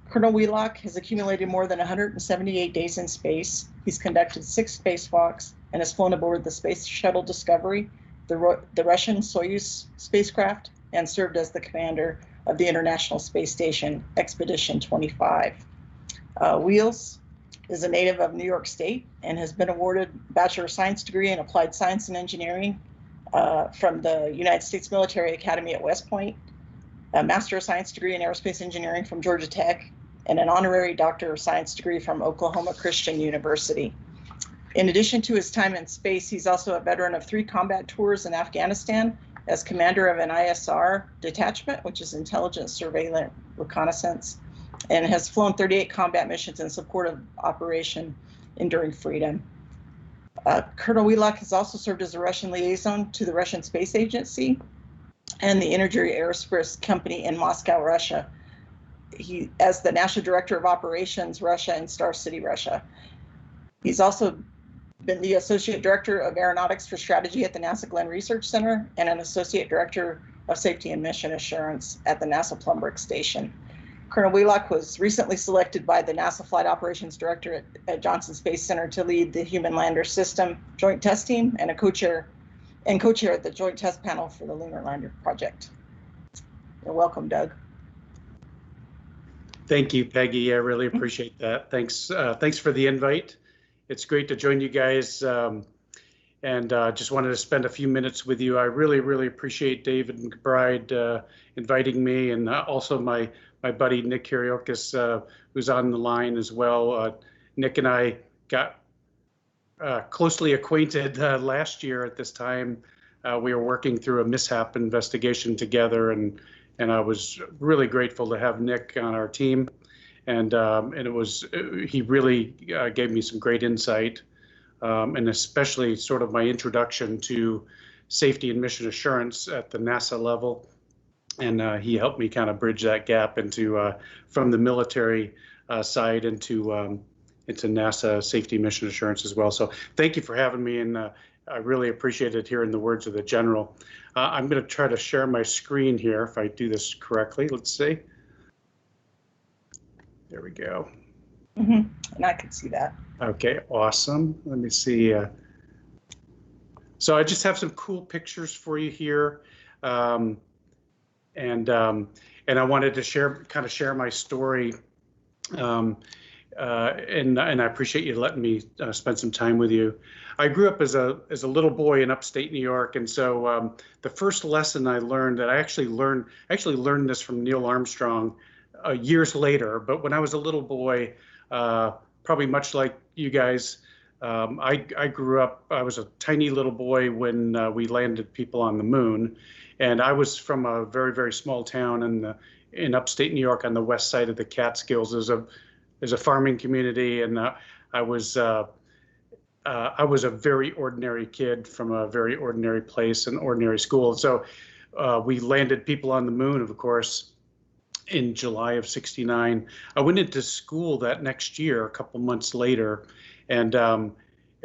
Colonel Wheelock has accumulated more than 178 days in space. He's conducted 6 spacewalks and has flown aboard the Space Shuttle Discovery, the Russian Soyuz spacecraft, and served as the commander of the International Space Station Expedition 25. Wheels is a native of New York State and has been awarded a Bachelor of Science degree in Applied Science and Engineering from the United States Military Academy at West Point, a Master of Science degree in Aerospace Engineering from Georgia Tech, and an Honorary Doctor of Science degree from Oklahoma Christian University. In addition to his time in space, he's also a veteran of 3 combat tours in Afghanistan as commander of an ISR detachment, which is Intelligence, Surveillance, Reconnaissance, and has flown 38 combat missions in support of Operation Enduring Freedom. Colonel Wheelock has also served as a Russian liaison to the Russian Space Agency and the Energy Aerospace Company in Moscow, Russia. He, as the National Director of Operations Russia in Star City, Russia. He's also been the Associate Director of Aeronautics for Strategy at the NASA Glenn Research Center and an Associate Director of Safety and Mission Assurance at the NASA Plumbrook Station. Colonel Wheelock was recently selected by the NASA Flight Operations Director at Johnson Space Center to lead the Human Lander System Joint Test Team and co-chair the Joint Test Panel for the Lunar Lander Project. You're welcome, Doug. Thank you, Peggy. I really appreciate that. Thanks for the invite. It's great to join you guys, and just wanted to spend a few minutes with you. I really appreciate David McBride inviting me, and also my buddy Nick Kiriakis, who's on the line as well. Nick and I got closely acquainted last year at this time. We were working through a mishap investigation together, and I was really grateful to have Nick on our team. And he really gave me some great insight, and especially sort of my introduction to safety and mission assurance at the NASA level. And he helped me kind of bridge that gap into from the military side into NASA safety mission assurance as well. So thank you for having me, and I really appreciated hearing the words of the general. I'm going to try to share my screen here if I do this correctly. Let's see. There we go. And I can see that. Okay, awesome. Let me see. So I just have some cool pictures for you here, and I wanted to share my story, and I appreciate you letting me spend some time with you. I grew up as a little boy in upstate New York, and so the first lesson I learned that I actually learned this from Neil Armstrong years later. But when I was a little boy, probably much like you guys, I grew up. I was a tiny little boy when we landed people on the moon, and I was from a very small town in upstate New York on the west side of the Catskills. There's a farming community, and I was a very ordinary kid from a very ordinary place, an ordinary school. So we landed people on the moon, of course, in July of '69. I went into school that next year, a couple months later, and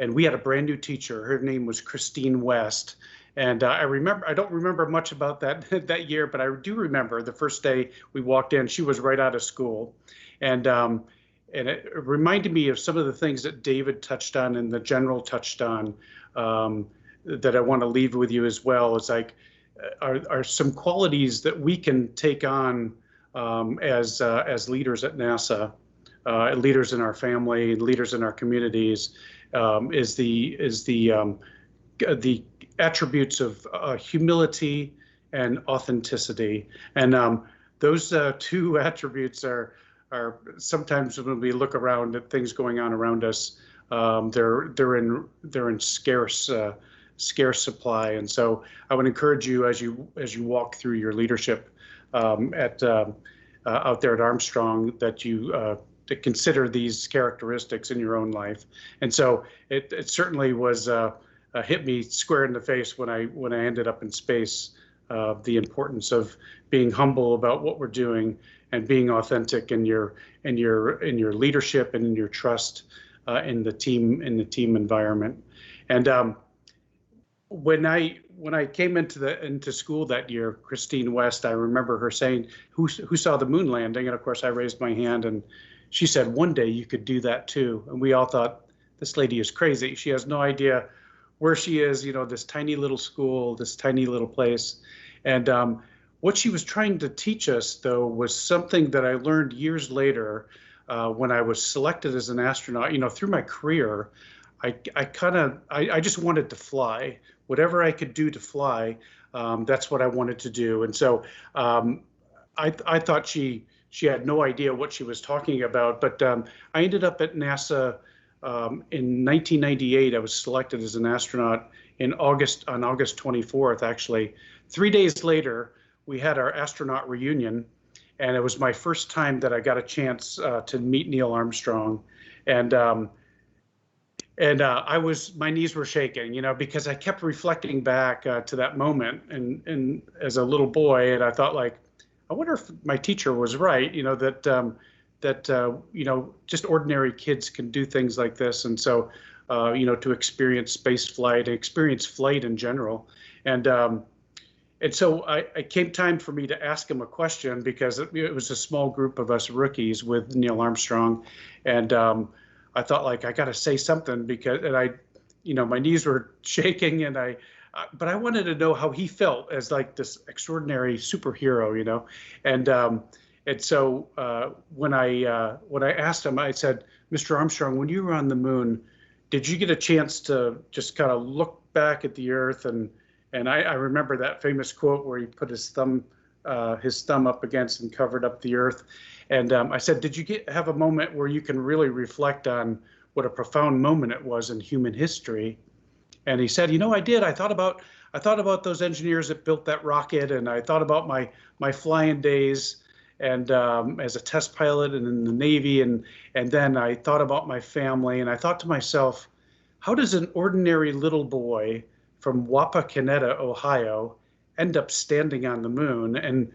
we had a brand new teacher. Her name was Christine West, And I don't remember much about that that year, but I do remember the first day we walked in, she was right out of school. And it reminded me of some of the things that David touched on and the general touched on, that I want to leave with you as well. It's like, are some qualities that we can take on as leaders at NASA, leaders in our family, leaders in our communities, is the attributes of humility and authenticity. And those two attributes are sometimes when we look around at things going on around us, they're in scarce supply. And so I would encourage you as you walk through your leadership out there at Armstrong, that you to consider these characteristics in your own life. And so it certainly was hit me square in the face when I ended up in space. The importance of being humble about what we're doing and being authentic in your leadership and in your trust in the team environment. And when I came into school that year, Christine West, I remember her saying, "Who saw the moon landing?" And of course, I raised my hand, and she said, "One day you could do that too." And we all thought, this lady is crazy. She has no idea where she is, this tiny little school, this tiny little place. And what she was trying to teach us, though, was something that I learned years later when I was selected as an astronaut. Through my career, I just wanted to fly. Whatever I could do to fly, that's what I wanted to do. And so I thought she had no idea what she was talking about. But I ended up at NASA in 1998. I was selected as an astronaut on August 24th, actually. 3 days later, we had our astronaut reunion, and it was my first time that I got a chance to meet Neil Armstrong. And my knees were shaking, because I kept reflecting back to that moment and as a little boy, and I thought, like, I wonder if my teacher was right, that just ordinary kids can do things like this. And so, to experience space flight, experience flight in general. And so it came time for me to ask him a question, because it was a small group of us rookies with Neil Armstrong. And I thought, like, I got to say something, because, my knees were shaking, but I wanted to know how he felt as like this extraordinary superhero, And so when I asked him, I said, "Mr. Armstrong, when you were on the moon, did you get a chance to just kind of look back at the Earth?" And I remember that famous quote where he put his thumb up against and covered up the Earth. And I said, "Did you have a moment where you can really reflect on what a profound moment it was in human history?" And he said, "I did. I thought about those engineers that built that rocket, and I thought about my flying days, and as a test pilot and in the Navy, and then I thought about my family, and I thought to myself, how does an ordinary little boy from Wapakoneta, Ohio, end up standing on the moon?" And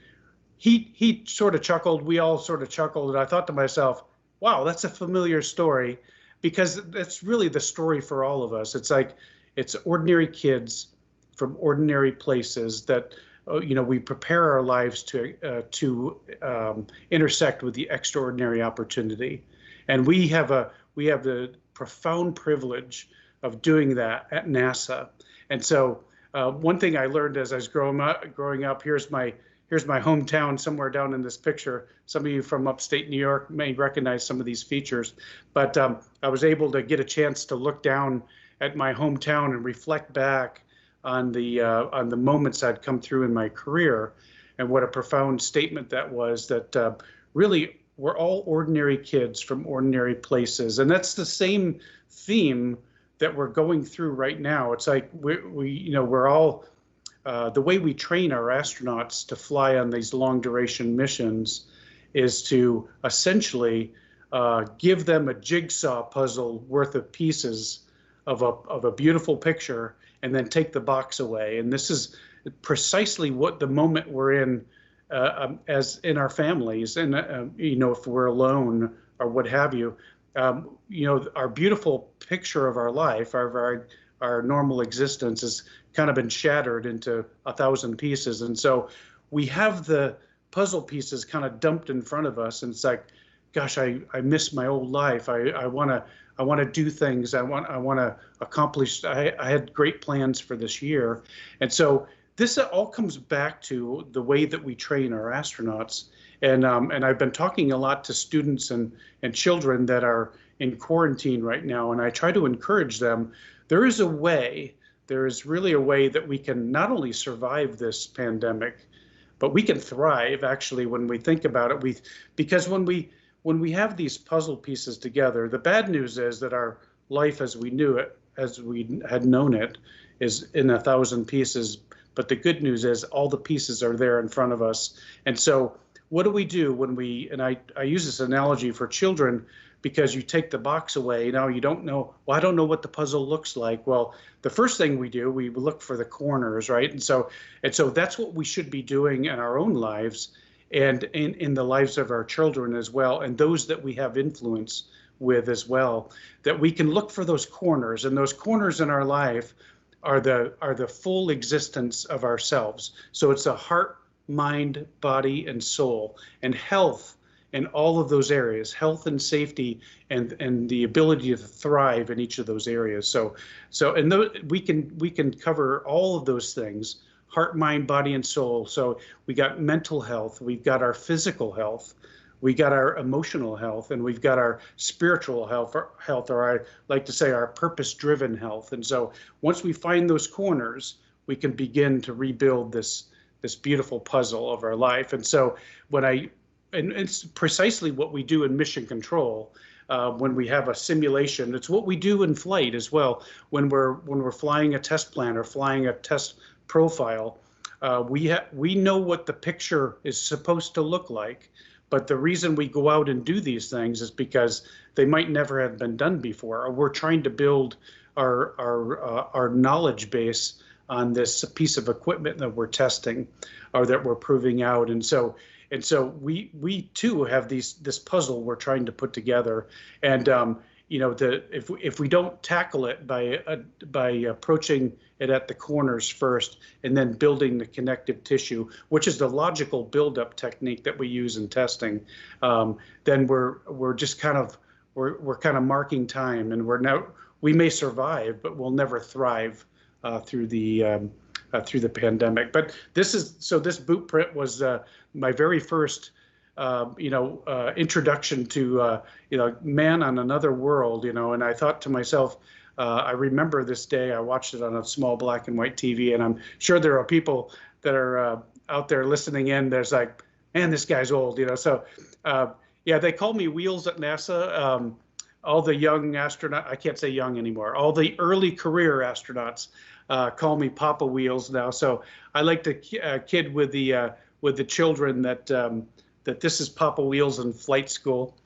he sort of chuckled. We all sort of chuckled, and I thought to myself, wow, that's a familiar story, because that's really the story for all of us. It's like, it's ordinary kids from ordinary places that we prepare our lives to intersect with the extraordinary opportunity. And we have the profound privilege of doing that at NASA. And so one thing I learned as I was growing up, here's my hometown somewhere down in this picture. Some of you from upstate New York may recognize some of these features, but I was able to get a chance to look down at my hometown and reflect back on the moments I'd come through in my career, and what a profound statement that was, that really we're all ordinary kids from ordinary places. And that's the same theme that we're going through right now. It's like we're all, the way we train our astronauts to fly on these long duration missions is to essentially give them a jigsaw puzzle worth of pieces of a beautiful picture, and then take the box away. And this is precisely what the moment we're in, as in our families, and if we're alone or what have you. Our beautiful picture of our life, our our normal existence has kind of been shattered into 1,000 pieces. And so we have the puzzle pieces kind of dumped in front of us, and it's like, gosh, I miss my old life. I want to do things. I want to accomplish. I had great plans for this year. And so this all comes back to the way that we train our astronauts. And I've been talking a lot to students and children that are in quarantine right now, and I try to encourage them. There is really a way that we can not only survive this pandemic, but we can thrive actually when we think about it. Because when we have these puzzle pieces together, the bad news is that our life as we knew it, as we had known it, is in 1,000 pieces. But the good news is all the pieces are there in front of us. And so what do we do when and I use this analogy for children, because you take the box away, now you don't know, well, I don't know what the puzzle looks like. Well, the first thing we do, we look for the corners, right? And so that's what we should be doing in our own lives and in the lives of our children as well, and those that we have influence with as well, that we can look for those corners, and those corners in our life are the full existence of ourselves. So it's a heart, mind, body, and soul, and health in all of those areas, health and safety, and the ability to thrive in each of those areas. So we can cover all of those things: heart, mind, body, and soul. So we got mental health, we've got our physical health, we got our emotional health, and we've got our spiritual health, or I like to say our purpose-driven health. And so once we find those corners, we can begin to rebuild this beautiful puzzle of our life. And so and it's precisely what we do in mission control. When we have a simulation, it's what we do in flight as well. When we're flying a test plan or flying a test profile, we know what the picture is supposed to look like. But the reason we go out and do these things is because they might never have been done before, or we're trying to build our knowledge base on this piece of equipment that we're testing or that we're proving out. And so we too have this puzzle we're trying to put together. And if we don't tackle it by approaching it at the corners first and then building the connective tissue, which is the logical buildup technique that we use in testing, then we're just kind of marking time, and we may survive, but we'll never thrive through the pandemic. But this boot print was my very first introduction to man on another world, and I thought to myself, I remember this day. I watched it on a small black and white TV, and I'm sure there are people that are out there listening in. There's like, man, this guy's old, So yeah, they call me Wheels at NASA. All the young astronauts, I can't say young anymore, all the early career astronauts call me Papa Wheels now. So I like to kid with the children that this is Papa Wheels in flight school.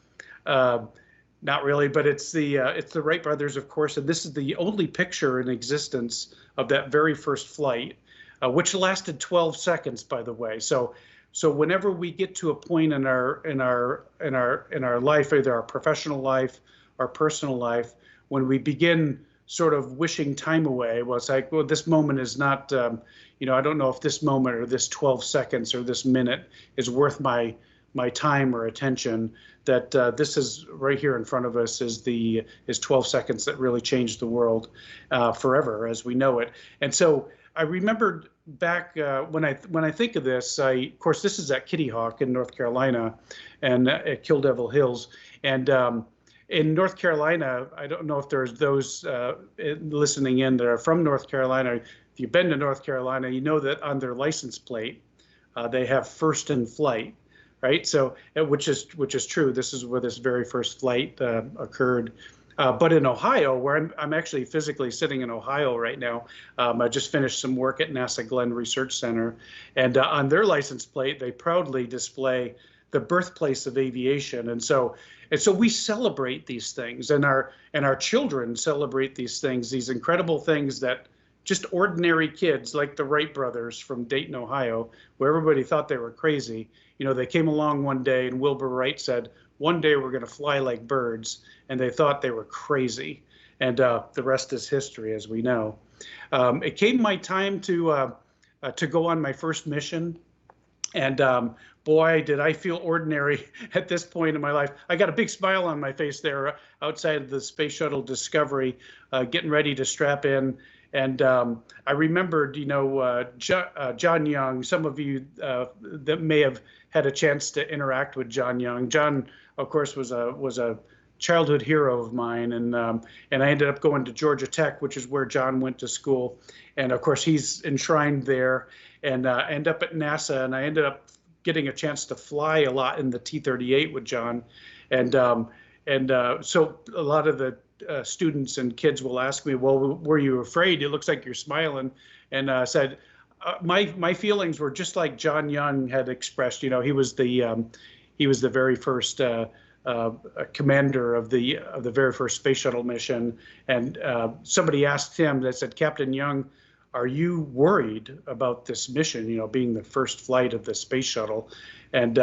Not really, but it's the Wright brothers, of course, and this is the only picture in existence of that very first flight, which lasted 12 seconds, by the way. So whenever we get to a point in our life, either our professional life, our personal life, when we begin sort of wishing time away, well, it's like, well, this moment is not, I don't know if this moment or this 12 seconds or this minute is worth my time or attention. That this is right here in front of us is 12 seconds that really changed the world forever as we know it. And so I remembered back when I think of this, of course, this is at Kitty Hawk in North Carolina, and at Kill Devil Hills, and in North Carolina, I don't know if there's those listening in that are from North Carolina. If you've been to North Carolina, you know that on their license plate, they have first in flight, right? So, which is true. This is where this very first flight occurred. But in Ohio, where I'm actually physically sitting in Ohio right now, I just finished some work at NASA Glenn Research Center, and on their license plate, they proudly display the birthplace of aviation. And so we celebrate these things, and our children celebrate these things, these incredible things that just ordinary kids like the Wright brothers from Dayton, Ohio, where everybody thought they were crazy. They came along one day, and Wilbur Wright said, one day we're going to fly like birds, and they thought they were crazy. and the rest is history, as we know. It came my time to go on my first mission, and boy, did I feel ordinary at this point in my life. I got a big smile on my face there outside of the Space Shuttle Discovery, getting ready to strap in. And I remembered, John Young. Some of you that may have had a chance to interact with John Young. John, of course, was a childhood hero of mine, and I ended up going to Georgia Tech, which is where John went to school, and of course he's enshrined there. And I ended up at NASA, and I ended up getting a chance to fly a lot in the T-38 with John, and so a lot of the students and kids will ask me, well, were you afraid? It looks like you're smiling. And said, my feelings were just like John Young had expressed. He was the very first commander of the very first space shuttle mission. And somebody asked him, they said, Captain Young, are you worried about this mission, being the first flight of the space shuttle? And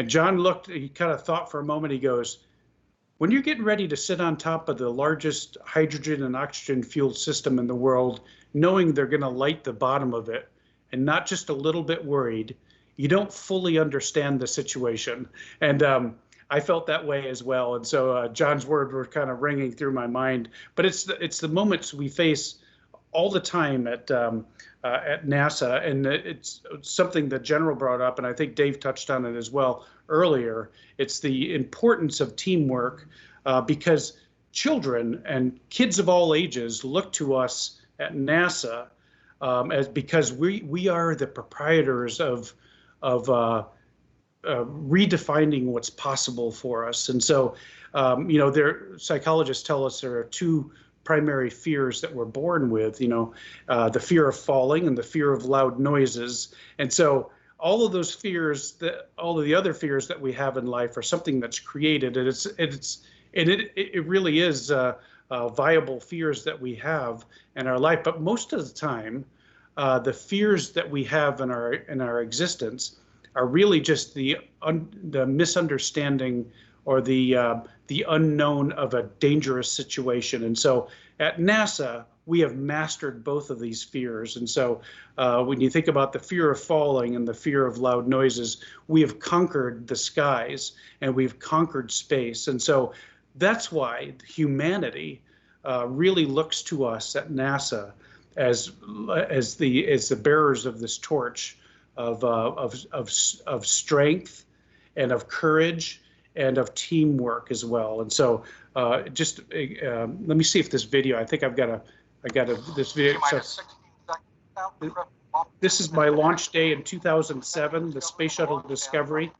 John looked, he kind of thought for a moment, he goes, when you're getting ready to sit on top of the largest hydrogen and oxygen fueled system in the world, knowing they're going to light the bottom of it, and not just a little bit worried, you don't fully understand the situation. And I felt that way as well. And so John's words were kind of ringing through my mind. But it's the moments we face all the time at NASA, and it's something that General brought up, and I think Dave touched on it as well earlier. It's the importance of teamwork, because children and kids of all ages look to us at NASA because we are the proprietors of redefining what's possible for us. And so, psychologists tell us there are two primary fears that we're born with, the fear of falling and the fear of loud noises. And so all of those fears, all of the other fears that we have in life are something that's created, and it really is viable fears that we have in our life. But most of the time, the fears that we have in our existence are really just the misunderstanding or the unknown of a dangerous situation. And so at NASA, we have mastered both of these fears. And so when you think about the fear of falling and the fear of loud noises, we have conquered the skies and we've conquered space. And so that's why humanity really looks to us at NASA as the bearers of this torch of strength and of courage and of teamwork as well. And so let me see if this video, I think I got this video. So, this is my launch day in 2007, the Space Shuttle Discovery.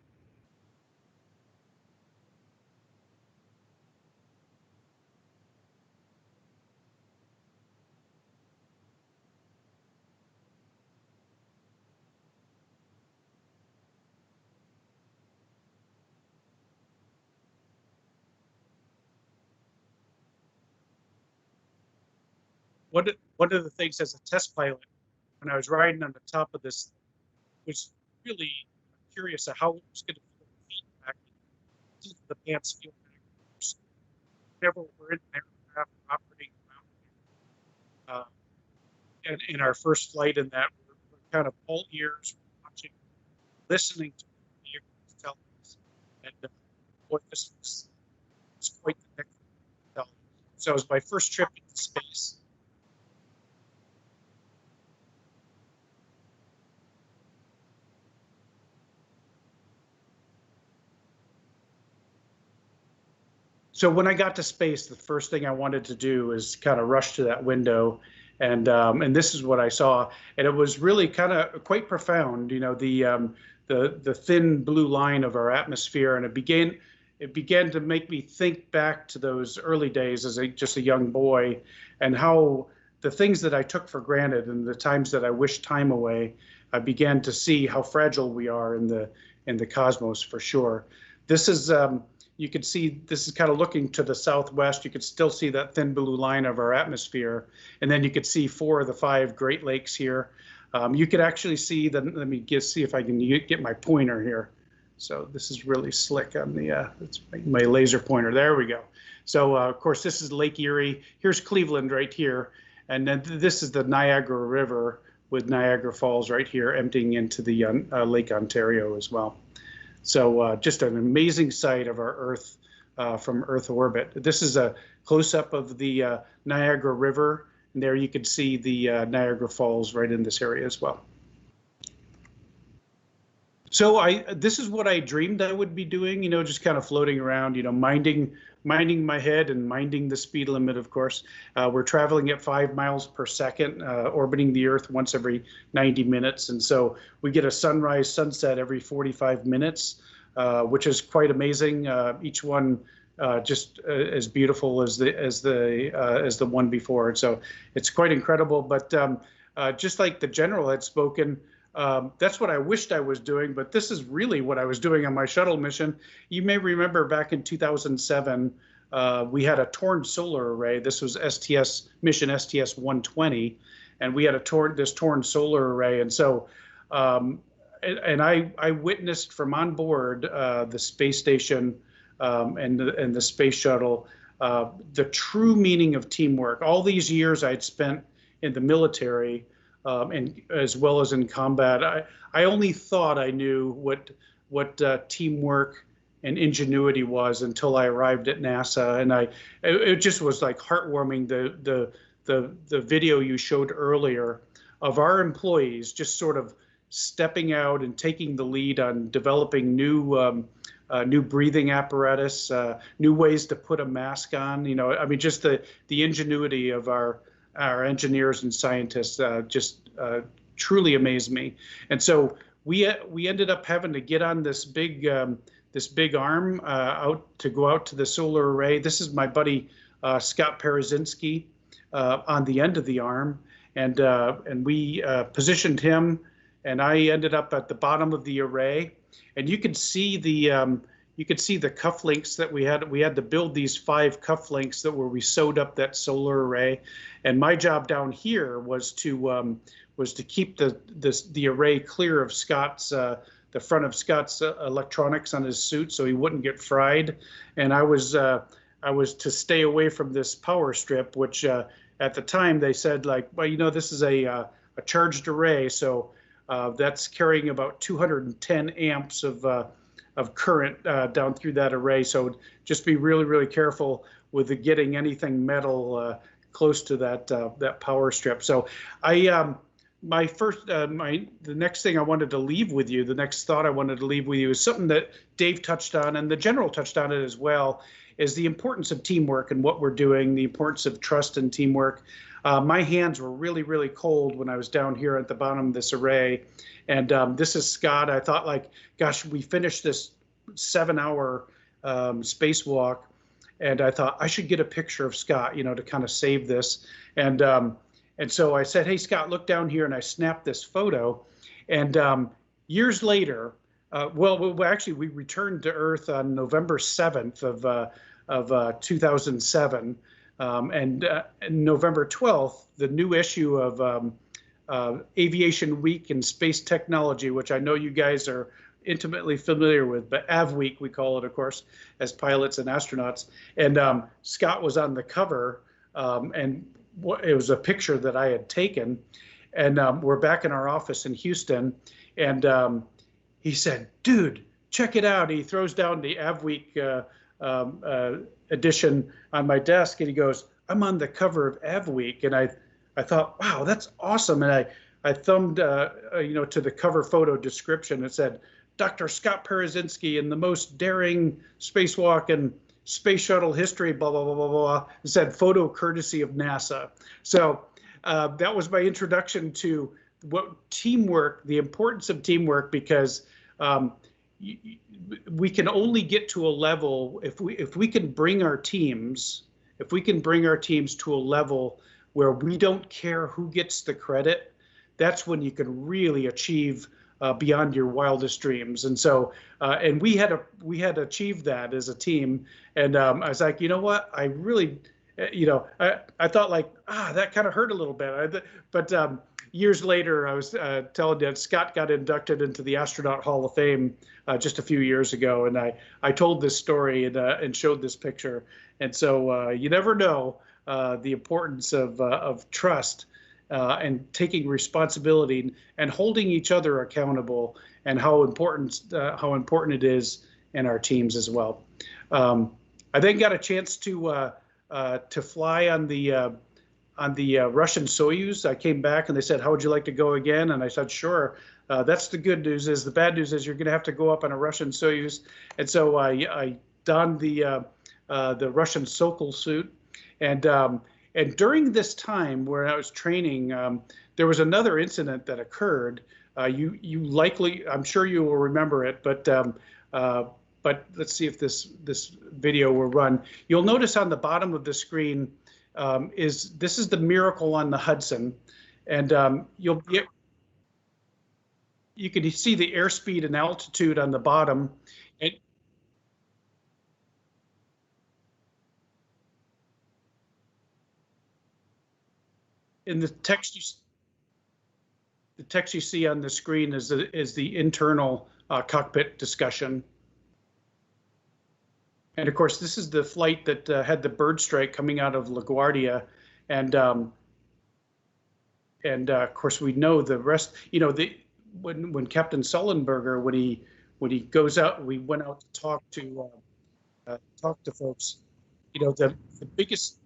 One of the things as a test pilot, when I was riding on the top of this, was really curious of how it was going to feel feedback, the pants feel back. Whenever we're in an aircraft operating around, and in our first flight in that, we're kind of all ears, watching, listening to the vehicles tell us, and boy, this was quite the next. So it was my first trip into space. So when I got to space, the first thing I wanted to do is kind of rush to that window, and this is what I saw, and it was really kind of quite profound. The thin blue line of our atmosphere, and it began to make me think back to those early days as just a young boy, and how the things that I took for granted and the times that I wished time away, I began to see how fragile we are in the cosmos for sure. This is. You can see this is kind of looking to the southwest. You could still see that thin blue line of our atmosphere. And then you could see 4 of the 5 Great Lakes here. You could actually see, let me see if I can get my pointer here. So this is really slick on it's my laser pointer. There we go. So of course, this is Lake Erie. Here's Cleveland right here. And then this is the Niagara River with Niagara Falls right here emptying into the Lake Ontario as well. So just an amazing sight of our Earth from Earth orbit. This is a close-up of the Niagara River. And there you can see the Niagara Falls right in this area as well. So this is what I dreamed I would be doing, you know, just kind of floating around, you know, minding my head and minding the speed limit, of course. We're traveling at 5 miles per second, orbiting the Earth once every 90 minutes. And so we get a sunrise, sunset every 45 minutes, which is quite amazing. Each one just as beautiful as the one before. And so it's quite incredible. But just like the general had spoken, that's what I wished I was doing, but this is really what I was doing on my shuttle mission. You may remember back in 2007, we had a torn solar array. This was mission STS-120, and we had this torn solar array. And so, and I witnessed from on board the space station and the space shuttle the true meaning of teamwork. All these years I'd spent in the military, and as well as in combat, I only thought I knew what teamwork and ingenuity was until I arrived at NASA, and it just was like heartwarming. The video you showed earlier of our employees just sort of stepping out and taking the lead on developing new breathing apparatus, new ways to put a mask on. You know, I mean, just the ingenuity of our engineers and scientists just truly amazed me. And so we ended up having to get on this big arm out to go out to the solar array. This is my buddy Scott Parazynski on the end of the arm, and we positioned him, and I ended up at the bottom of the array, and you could see the cufflinks that we had. We had to build these 5 cufflinks where we sewed up that solar array, and my job down here was to keep the array clear of Scott's the front of Scott's electronics on his suit so he wouldn't get fried, and I was to stay away from this power strip, which at the time they said, like, well, you know, this is a charged array, so that's carrying about 210 amps of current down through that array. So just be really, really careful with getting anything metal close to that power strip. So the next thing I wanted to leave with you, the next thought I wanted to leave with you is something that Dave touched on, and the general touched on it as well, is the importance of teamwork and what we're doing, the importance of trust and teamwork. My hands were really, really cold when I was down here at the bottom of this array. And this is Scott. I thought, like, gosh, we finished this 7-hour spacewalk, and I thought I should get a picture of Scott, you know, to kind of save this. And so I said, hey, Scott, look down here, and I snapped this photo. And years later, actually, we returned to Earth on November 7th of 2007. And November 12th, the new issue of Aviation Week and Space Technology, which I know you guys are intimately familiar with, but Av Week, we call it, of course, as pilots and astronauts. And Scott was on the cover, and it was a picture that I had taken. And we're back in our office in Houston, and he said, dude, check it out. He throws down the Av Week edition on my desk, and he goes, I'm on the cover of Av Week. And I thought, wow, that's awesome. And I thumbed you know, to the cover photo description. It said, Dr. Scott Parazynski in the most daring spacewalk in space shuttle history, blah, blah, blah, blah, blah. It said photo courtesy of NASA. So that was my introduction to teamwork, the importance of teamwork, because we can only get to a level if we can bring our teams to a level where we don't care who gets the credit. That's when you can really achieve beyond your wildest dreams. And so and we had achieved that as a team. And I was like, you know what, I really, you know, I thought, like, that kind of hurt a little bit, but years later, I was telling you, Scott got inducted into the Astronaut Hall of Fame just a few years ago, and I told this story and showed this picture. And so you never know the importance of trust and taking responsibility and holding each other accountable, and how important it is in our teams as well. I then got a chance to fly on the Russian Soyuz. I came back and they said, "How would you like to go again?" And I said, "Sure." That's the good news. The bad news is you're going to have to go up on a Russian Soyuz. And so I donned the Russian Sokol suit, and during this time where I was training, there was another incident that occurred. You likely, I'm sure you will remember it, but let's see if this video will run. You'll notice on the bottom of the screen this is the Miracle on the Hudson, and you can see the airspeed and altitude on the bottom. In the text you see on the screen is the internal cockpit discussion. And of course, this is the flight that had the bird strike coming out of LaGuardia, and of course we know the rest. You know, when Captain Sullenberger, when he goes out, we went out to talk to folks. You know, the biggest.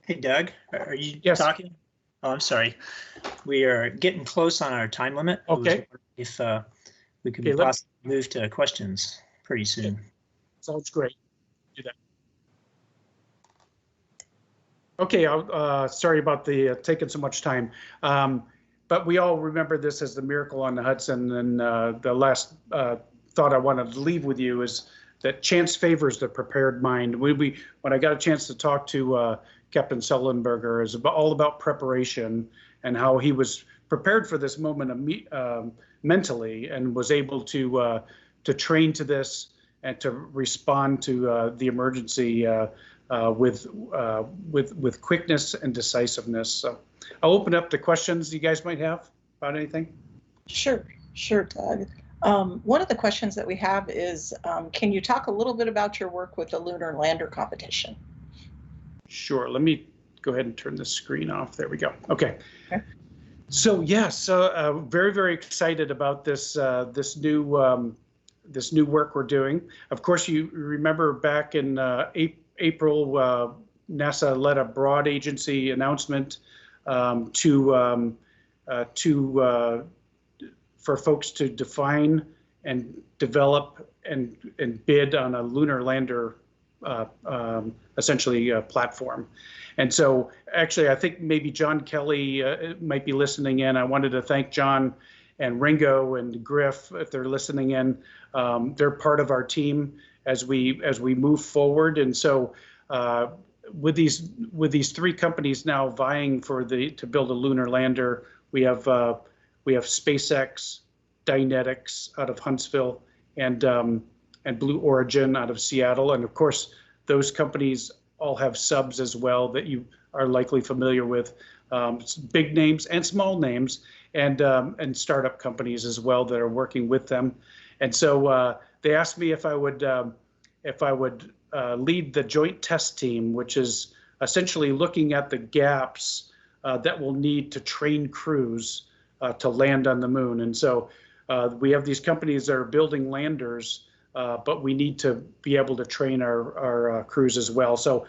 Hey, Doug, are you Yes. talking? Oh, I'm sorry. We are getting close on our time limit. Okay. If we could Okay, possibly move to questions pretty soon. Sounds great. Do that. Okay, sorry about the taking so much time, but we all remember this as the Miracle on the Hudson. And the last thought I wanted to leave with you is that chance favors the prepared mind. When I got a chance to talk to Captain Sullenberger, is all about preparation and how he was prepared for this moment mentally, and was able to train to this and to respond to the emergency with quickness and decisiveness. So I'll open up to questions you guys might have about anything. Sure, Doug. One of the questions that we have is, can you talk a little bit about your work with the Lunar Lander competition? Sure. Let me go ahead and turn the screen off. There we go. Okay. So yes, very, very excited about this new work we're doing. Of course, you remember back in April, NASA led a broad agency announcement for folks to define and develop and bid on a lunar lander, essentially platform. And so actually, I think maybe John Kelly might be listening in. I wanted to thank John and Ringo and Griff, if they're listening in. They're part of our team as we move forward. And so with these three companies now vying to build a lunar lander, we have SpaceX, Dynetics out of Huntsville, and Blue Origin out of Seattle. And of course, those companies all have subs as well that you are likely familiar with, big names and small names, and startup companies as well that are working with them. And so they asked me if I would lead the joint test team, which is essentially looking at the gaps that we'll need to train crews to land on the moon. And so we have these companies that are building landers, but we need to be able to train our crews as well. So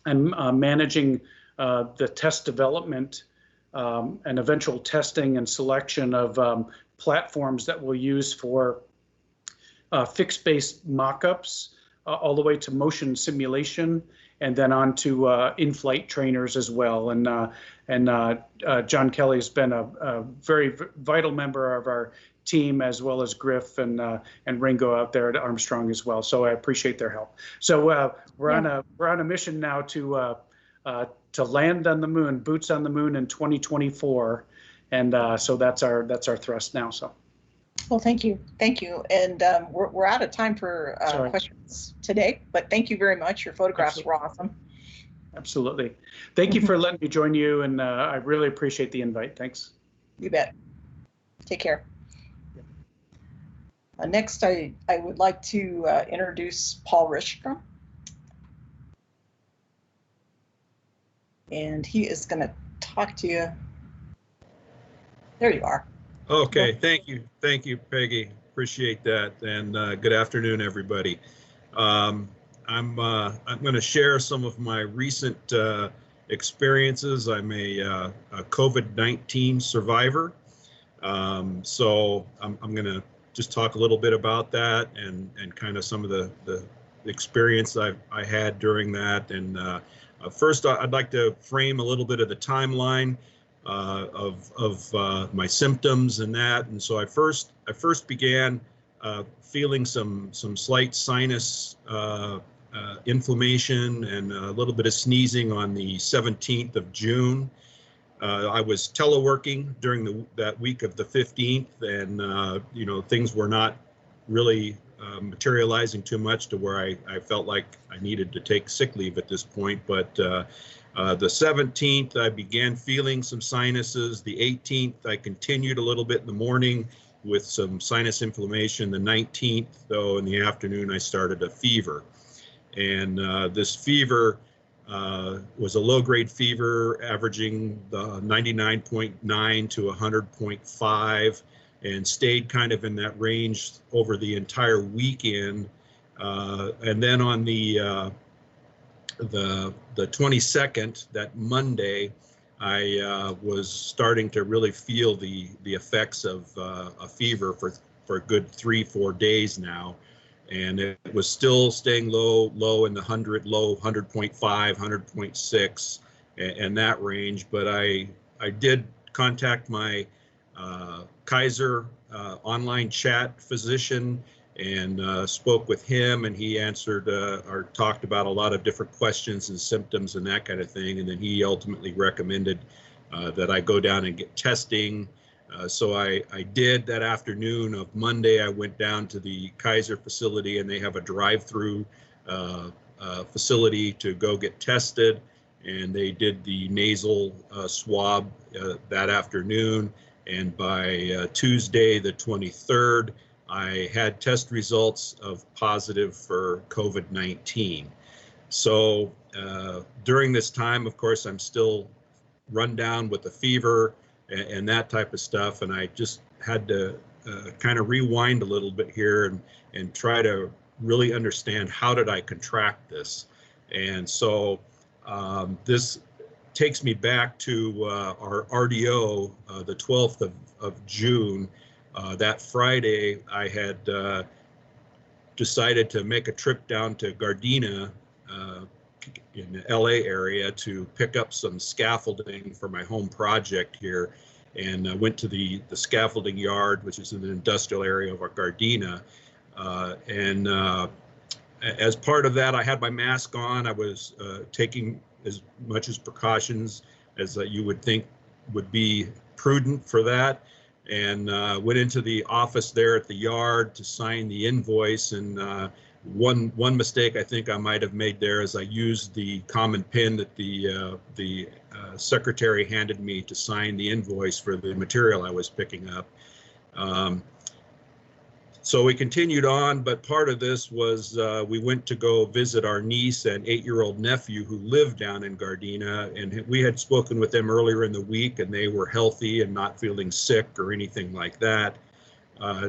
I'm managing the test development and eventual testing and selection of platforms that we'll use for fixed base mock-ups all the way to motion simulation, and then on to in-flight trainers as well. And John Kelly has been a very vital member of our team, as well as Griff and Ringo out there at Armstrong as well. So I appreciate their help. So we're on a mission now to land on the moon, boots on the moon in 2024, and so that's our thrust now. So. Well, thank you. And we're out of time for questions today, but thank you very much. Your photographs were awesome. Absolutely. Thank you for letting me join you, and I really appreciate the invite. Thanks. You bet. Take care. Next, I would like to introduce Paul Rischka. And he is going to talk to you. There you are. Okay, thank you, Peggy. Appreciate that, and good afternoon, everybody. I'm going to share some of my recent experiences. I'm a COVID-19 survivor, so I'm going to just talk a little bit about that and kind of some of the experience I had during that. And first, I'd like to frame a little bit of the timeline of my symptoms and that. And so I first began feeling some slight sinus inflammation and a little bit of sneezing on the 17th of June. I was teleworking during that week of the 15th, and things were not really materializing too much to where I felt like I needed to take sick leave at this point. But the 17th, I began feeling some sinuses. The 18th, I continued a little bit in the morning with some sinus inflammation. The 19th, though, in the afternoon, I started a fever. And this fever was a low-grade fever, averaging 99.9 to 100.5, and stayed kind of in that range over the entire weekend. And then on the 22nd, that Monday, I was starting to really feel the effects of a fever for a good 3-4 days now. And it was still staying low in the 100.5, 100.6, and that range. But I did contact my Kaiser online chat physician and spoke with him, and he answered or talked about a lot of different questions and symptoms and that kind of thing. And then he ultimately recommended that I go down and get testing. So I did that afternoon of Monday. I went down to the Kaiser facility, and they have a drive-through facility to go get tested. And they did the nasal swab that afternoon. And by Tuesday, the 23rd, I had test results of positive for COVID-19. So during this time, of course, I'm still run down with a fever and that type of stuff. And I just had to kind of rewind a little bit here and try to really understand, how did I contract this? And so this takes me back to our RDO, the 12th of June. That Friday, I had decided to make a trip down to Gardena in the LA area to pick up some scaffolding for my home project here, and went to the scaffolding yard, which is in the industrial area of our Gardena. And as part of that, I had my mask on. I was taking as much as precautions as you would think would be prudent for that, and went into the office there at the yard to sign the invoice. And one mistake I think I might have made there is I used the common pin that the secretary handed me to sign the invoice for the material I was picking up. So we continued on, but part of this was we went to go visit our niece and 8-year-old nephew who lived down in Gardena, and we had spoken with them earlier in the week, and they were healthy and not feeling sick or anything like that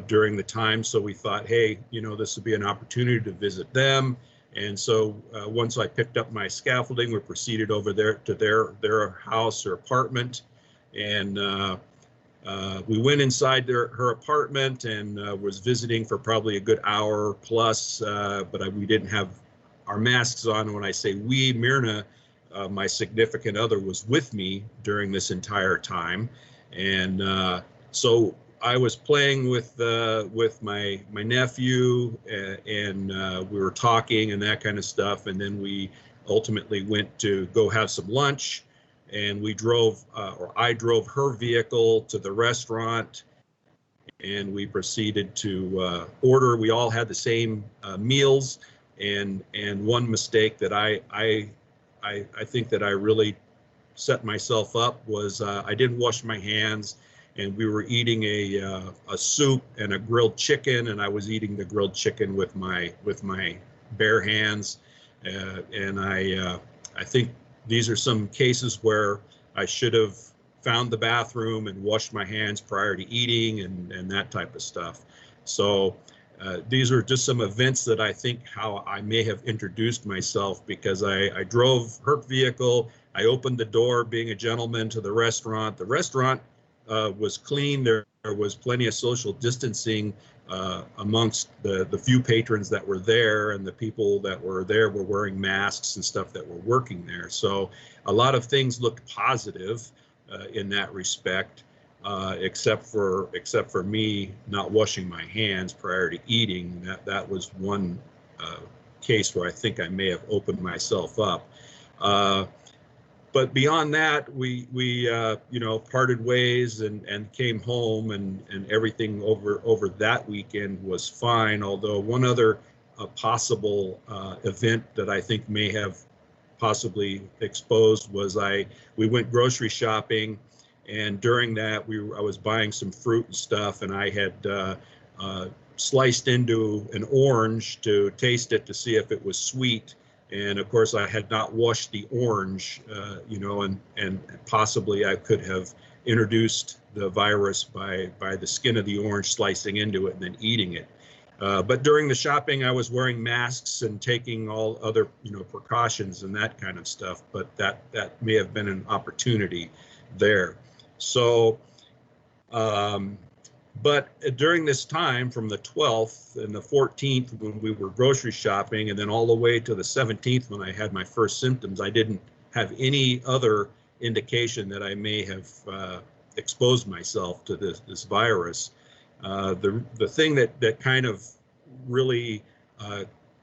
during the time. So we thought, hey, this would be an opportunity to visit them. And so once I picked up my scaffolding, we proceeded over there to their house or apartment. and we went inside her apartment and was visiting for probably a good hour plus, but we didn't have our masks on. When I say we, Myrna, my significant other, was with me during this entire time, and so I was playing with my nephew, and we were talking and that kind of stuff, and then we ultimately went to go have some lunch, and we drove, or I drove her vehicle to the restaurant, and we proceeded to order. We all had the same meals, and one mistake that I think that I really set myself up was I didn't wash my hands, and we were eating a soup and a grilled chicken, and I was eating the grilled chicken with my bare hands, and I think these are some cases where I should have found the bathroom and washed my hands prior to eating and that type of stuff. So these are just some events that I think how I may have introduced myself, because I drove her vehicle, I opened the door being a gentleman to the restaurant. The restaurant was clean. There was plenty of social distancing amongst the few patrons that were there, and the people that were there were wearing masks and stuff that were working there. So a lot of things looked positive in that respect, except for me not washing my hands prior to eating. That was one case where I think I may have opened myself up. But beyond that, we parted ways and came home, and everything over that weekend was fine. Although one other possible event that I think may have possibly exposed was we went grocery shopping, and during that I was buying some fruit and stuff, and I had sliced into an orange to taste it to see if it was sweet. And of course, I had not washed the orange, and possibly I could have introduced the virus by the skin of the orange, slicing into it and then eating it. But during the shopping, I was wearing masks and taking all other, precautions and that kind of stuff. But that may have been an opportunity there. So, but during this time, from the 12th and the 14th, when we were grocery shopping, and then all the way to the 17th, when I had my first symptoms, I didn't have any other indication that I may have exposed myself to this virus. The thing that kind of really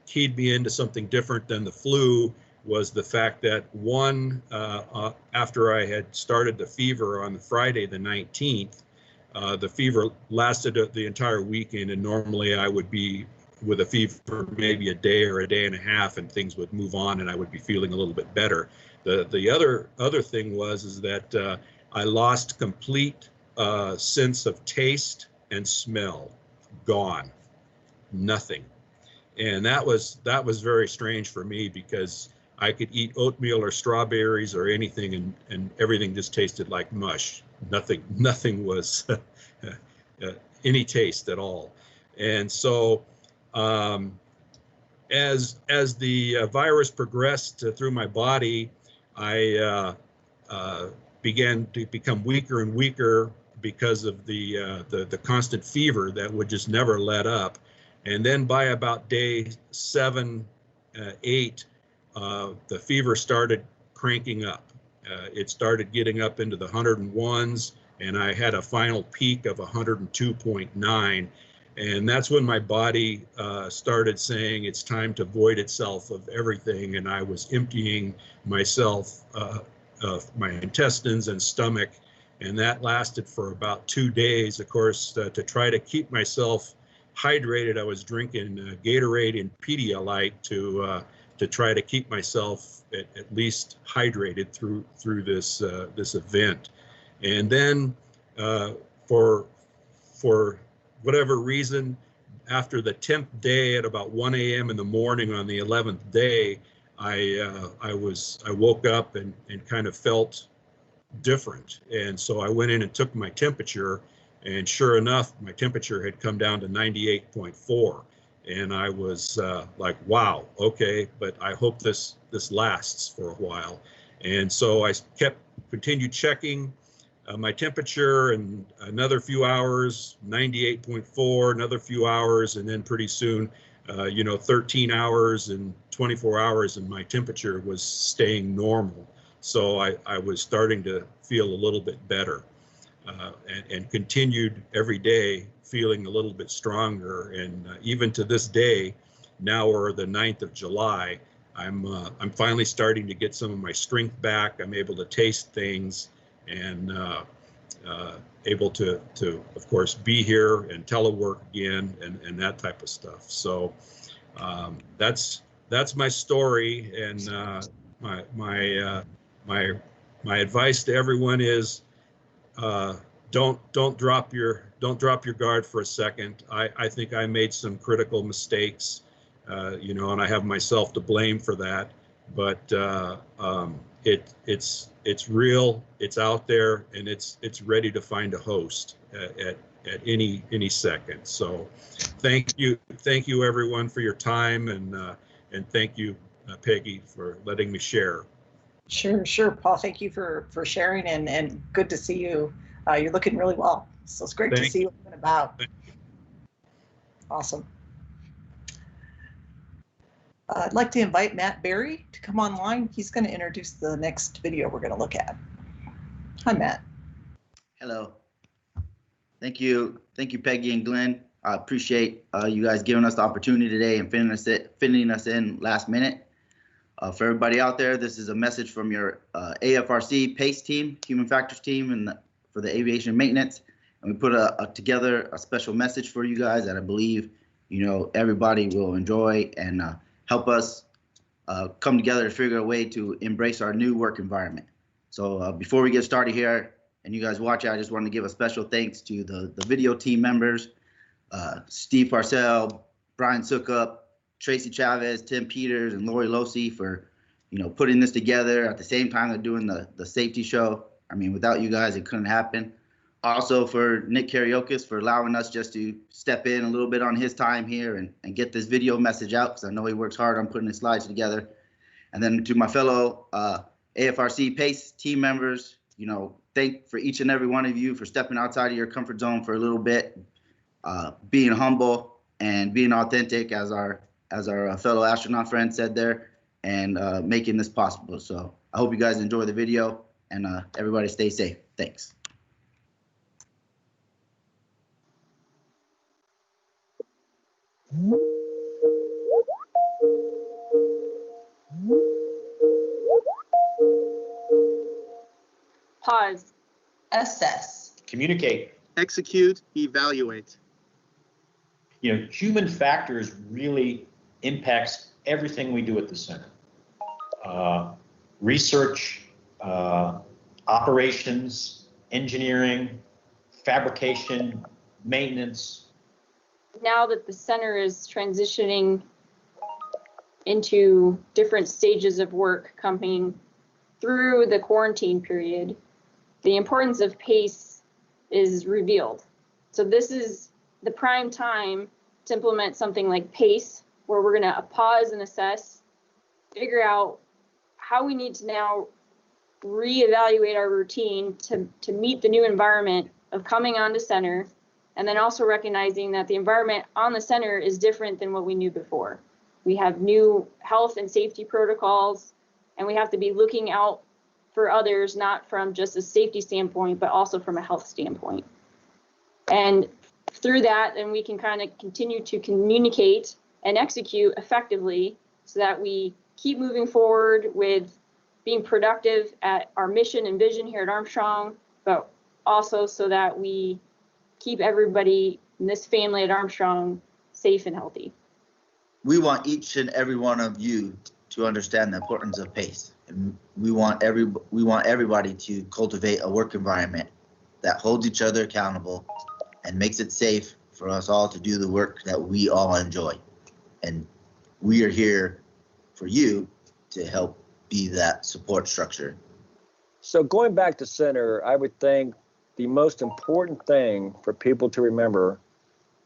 keyed me into something different than the flu was the fact that after I had started the fever on Friday the 19th, the fever lasted the entire weekend, and normally I would be with a fever maybe a day or a day and a half, and things would move on, and I would be feeling a little bit better. The other thing is that I lost complete sense of taste and smell, gone, nothing, and that was very strange for me, because I could eat oatmeal or strawberries or anything, and everything just tasted like mush. Nothing was any taste at all. And so as the virus progressed through my body, I began to become weaker and weaker because of the constant fever that would just never let up. And then by about day 7, 8, the fever started cranking up. It started getting up into the 101s, and I had a final peak of 102.9. And that's when my body started saying it's time to void itself of everything. And I was emptying myself of my intestines and stomach. And that lasted for about 2 days. Of course, to try to keep myself hydrated, I was drinking Gatorade and Pedialyte to try to keep myself at least hydrated through this event. And then for whatever reason, after the 10th day at about 1 a.m. in the morning on the 11th day, I woke up and kind of felt different. And so I went in and took my temperature, and sure enough, my temperature had come down to 98.4. And I was like, wow, okay, but I hope this lasts for a while. And so I continued checking. my temperature, and another few hours, 98.4, another few hours, and then pretty soon, 13 hours and 24 hours, and my temperature was staying normal. So I was starting to feel a little bit better, and continued every day feeling a little bit stronger. And even to this day, now we're the 9th of July, I'm finally starting to get some of my strength back. I'm able to taste things, and able to of course be here and telework again, and that type of stuff. So that's my story, and my advice to everyone is don't drop your guard for a second. I think I made some critical mistakes, and I have myself to blame for that. But it's real, it's out there, and it's ready to find a host at any second. So thank you everyone for your time, and thank you, Peggy, for letting me share. Sure, Paul. Thank you for sharing, and good to see you. You're looking really well. So it's great to see you up and about. Awesome. I'd like to invite Matt Berry to come online. He's going to introduce the next video we're going to look at. Hi, Matt. Hello. Thank you, Peggy and Glenn. I appreciate you guys giving us the opportunity today and fitting us in last minute. For everybody out there, this is a message from your AFRC PACE team, Human Factors team, and for the aviation maintenance. And we put together a special message for you guys that I believe everybody will enjoy and help us come together to figure a way to embrace our new work environment. So before we get started here, and you guys watch it, I just wanted to give a special thanks to the video team members, Steve Parcell, Brian Sukup, Tracy Chavez, Tim Peters, and Lori Losi for putting this together at the same time they're doing the safety show. I mean, without you guys, it couldn't happen. Also for Nick Karaokis for allowing us just to step in a little bit on his time here and get this video message out, because I know he works hard on putting the slides together. And then to my fellow AFRC PACE team members, thank for each and every one of you for stepping outside of your comfort zone for a little bit, being humble and being authentic, as our fellow astronaut friend said there, and making this possible. So I hope you guys enjoy the video, and everybody stay safe. Thanks. Pause. Assess. Communicate. Execute. Evaluate. Human factors really impacts everything we do at the center. Research, operations, engineering, fabrication, maintenance. Now that the center is transitioning into different stages of work coming through the quarantine period, the importance of PACE is revealed. So this is the prime time to implement something like PACE, where we're going to pause and assess, figure out how we need to now reevaluate our routine to meet the new environment of coming onto center, and then also recognizing that the environment on the center is different than what we knew before. We have new health and safety protocols, and we have to be looking out for others, not from just a safety standpoint, but also from a health standpoint. And through that, then we can kind of continue to communicate and execute effectively so that we keep moving forward with being productive at our mission and vision here at Armstrong, but also so that we keep everybody in this family at Armstrong safe and healthy. We want each and every one of you to understand the importance of PACE. And we want everybody to cultivate a work environment that holds each other accountable and makes it safe for us all to do the work that we all enjoy. And we are here for you to help be that support structure. So going back to center, I would think the most important thing for people to remember